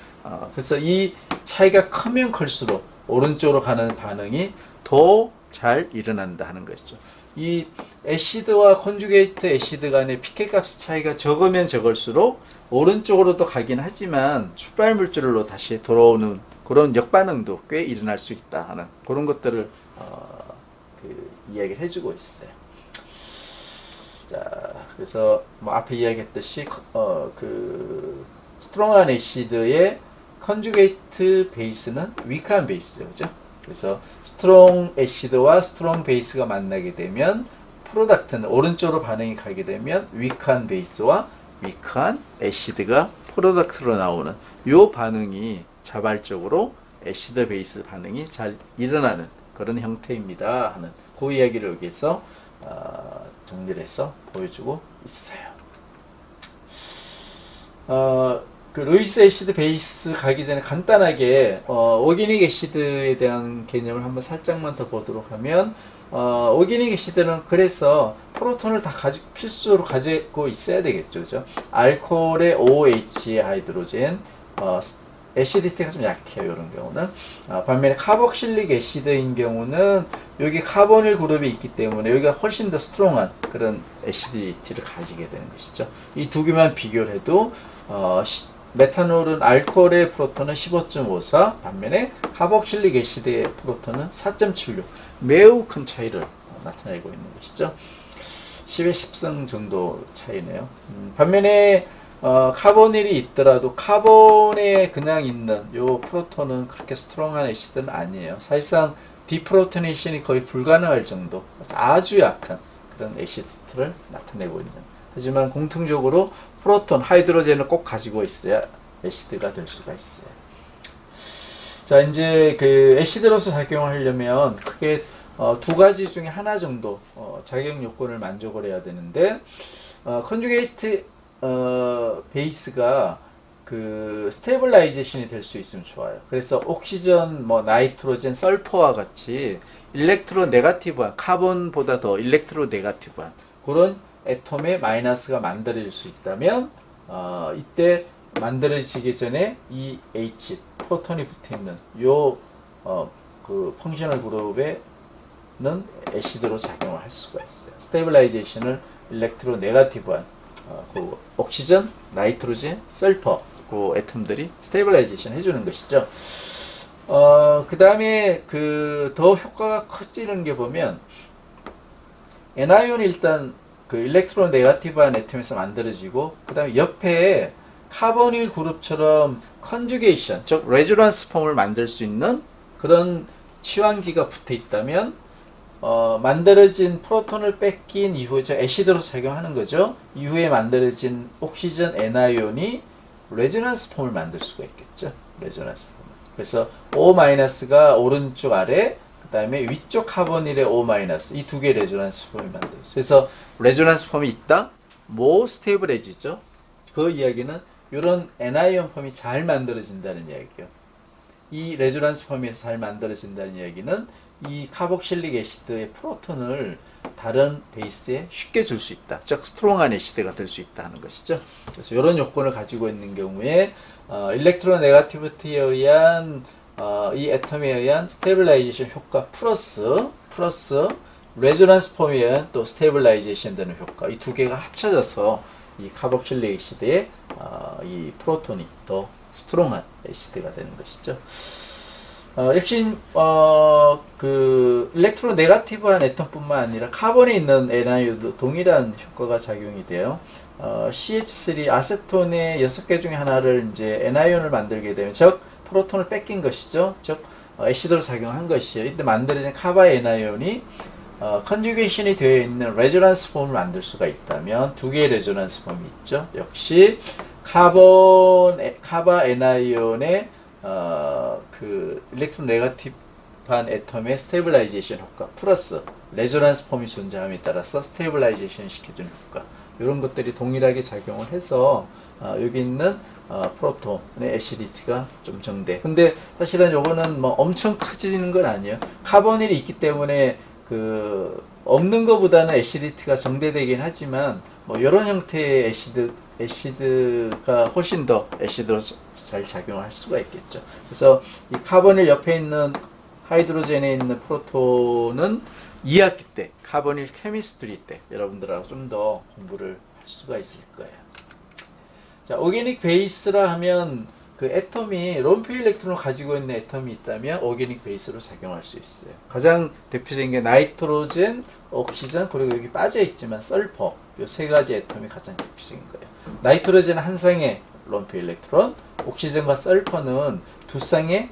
그래서 이 차이가 크면 클수록 오른쪽으로 가는 반응이 더 잘 일어난다 하는 것이죠. 이 애시드와 컨주게이트 애시드 간의 pK 값 차이가 적으면 적을수록 오른쪽으로도 가긴 하지만 출발 물질로 다시 돌아오는 그런 역반응도 꽤 일어날 수 있다 하는 그런 것들을 그 이야기를 해주고 있어요. 자, 그래서 뭐 앞에 이야기했듯이 그 스트롱한 애시드의 컨주게이트 베이스는 위크한 베이스죠, 그죠? 그래서 스트롱 애시드와 스트롱 베이스가 만나게 되면 프로덕트는 오른쪽으로 반응이 가게 되면 위크한 베이스와 위크한 애시드가 프로덕트로 나오는 요 반응이 자발적으로 애시드 베이스 반응이 잘 일어나는 그런 형태입니다 하는 그 이야기를 여기서 정리를 해서 보여주고 있어요. 그 루이스 애시드 베이스 가기 전에 간단하게 오기닉 애시드에 대한 개념을 한번 살짝만 더 보도록 하면, 오기닉 애시드는 그래서 프로톤을 다 필수로 가지고 있어야 되겠죠, 그죠? 알코올의 OH 하이드로젠, 애시디티가 좀 약해요, 이런 경우는. 반면에 카복실릭 애시드인 경우는 여기 카보닐 그룹이 있기 때문에 여기가 훨씬 더 스트롱한 그런 애시디티를 가지게 되는 것이죠. 이 두 개만 비교를 해도 메탄올은 알코올의 프로톤은 15.54, 반면에 카복실릭 애시드의 프로톤은 4.76. 매우 큰 차이를 나타내고 있는 것이죠. 10의 10성 정도 차이네요. 반면에 카보닐이 있더라도 카본에 그냥 있는 요 프로톤은 그렇게 스트롱한 애시드는 아니에요. 사실상 디프로토네이션이 거의 불가능할 정도, 아주 약한 그런 애시드를 나타내고 있는. 하지만 공통적으로 프로톤, 하이드로젠을 꼭 가지고 있어야 애시드가 될 수가 있어요. 자, 이제 그 애시드로서 작용하려면 크게 두 가지 중에 하나 정도 자격 요건을 만족을 해야 되는데, 컨주게이트 베이스가 그 스테이블라이제이션이 될 수 있으면 좋아요. 그래서 옥시전, 뭐 나이트로젠, 설퍼와 같이 일렉트로 네가티브한, 카본보다 더 일렉트로 네가티브한 그런 애톰의 마이너스가 만들어질 수 있다면 이때 만들어지기 전에 이 H 프로톤이 붙어 있는 요 그 펑셔널 그룹에는 애시드로 작용을 할 수가 있어요. 스테이블라이제이션을 일렉트로 네가티브한 그 옥시전, 나이트로젠, 설퍼 그 애톰들이 스테이블라이제이션 해주는 것이죠. 그 다음에 그 더 효과가 커지는 게 보면 N아이온이 일단 그 일렉트로 네가티브한 애톰에서 만들어지고, 그 다음에 옆에 카보닐 그룹처럼 컨주게이션, 즉 레조넌스 폼을 만들 수 있는 그런 치환기가 붙어 있다면 만들어진 프로톤을 뺏긴 이후에 저 애시드로 작용하는 거죠. 이후에 만들어진 옥시전 N아이온이 레조넌스 폼을 만들 수가 있겠죠. 레조넌스 폼. 그래서 O-가 오른쪽 아래, 그 다음에 위쪽 카보닐의 O- 이 두 개의 레조넌스 폼이 만들어요. 그래서 레조넌스 폼이 있다? 뭐 스테이블해지죠. 그 이야기는 이런 N아이온 폼이 잘 만들어진다는 이야기예요. 이 레조넌스 폼에서 잘 만들어진다는 이야기는 이 카복실릭 애시드의 프로톤을 다른 베이스에 쉽게 줄 수 있다. 즉 스트롱한 애시드가 될 수 있다 하는 것이죠. 그래서 이런 요건을 가지고 있는 경우에 일렉트로 네가티비티에 의한 이 애톰에 의한 스테이블라이제이션 효과 플러스 레조넌스 폼에 의한 또 스테이블라이제이션 되는 효과, 이 두 개가 합쳐져서 이 카복실릭 애시드의 이 프로톤이 더 스트롱한 애시드가 되는 것이죠. 역시 그 일렉트로 네가티브한 애톰뿐만 아니라 카본에 있는 N아이온도 동일한 효과가 작용이 돼요. CH3 아세톤의 6개 중에 하나를 이제 N아이온을 만들게 되면, 즉 프로톤을 뺏긴 것이죠. 즉 애시드로 작용한 것이에요. 이때 만들어진 카바 N아이온이 컨주게이션이 되어 있는 레조넌스 폼을 만들 수가 있다면, 두 개의 레조넌스 폼이 있죠. 역시 카바 N아이온의 그 일렉트로 네가티브한 애톰의 스테이블라이제이션 효과 플러스 레조넌스 폼이 존재함에 따라서 스테이블라이제이션 시켜주는 효과, 이런 것들이 동일하게 작용을 해서 여기 있는 프로톤의 애시디티가 좀 정대. 근데 사실은 요거는 뭐 엄청 커지는 건 아니에요. 카보닐이 있기 때문에 그 없는 것보다는 애시디티가 정대되긴 하지만, 뭐 이런 형태의 애시드가 훨씬 더 애시드로 잘 작용할 수가 있겠죠. 그래서 이 카보닐 옆에 있는 하이드로젠에 있는 프로톤은 2학기 때, 카보닐 케미스트리 때 여러분들하고 좀 더 공부를 할 수가 있을 거예요. 자, 오게닉 베이스라 하면 그 애톰이 론피 일렉트론을 가지고 있는 애톰이 있다면 오게닉 베이스로 작용할 수 있어요. 가장 대표적인 게 나이트로젠, 옥시전, 그리고 여기 빠져 있지만 설퍼, 이 세 가지 애톰이 가장 대표적인 거예요. 나이트로젠은 한 쌍의 론피 일렉트론, 옥시전과 설퍼는 두 쌍의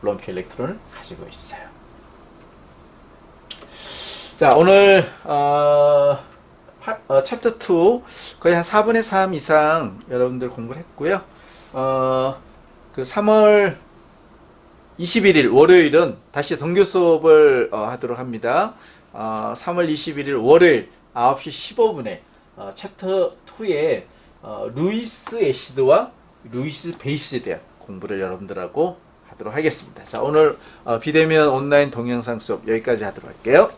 론피 일렉트론을 가지고 있어요. 자, 오늘 챕터 2 거의 한 4분의 3 이상 여러분들 공부를 했고요. 그 3월 21일 월요일은 다시 정규 수업을 하도록 합니다. 3월 21일 월요일 9시 15분에 챕터 2의 루이스 애시드와 루이스 베이스에 대한 공부를 여러분들하고 하도록 하겠습니다. 자, 오늘 비대면 온라인 동영상 수업 여기까지 하도록 할게요.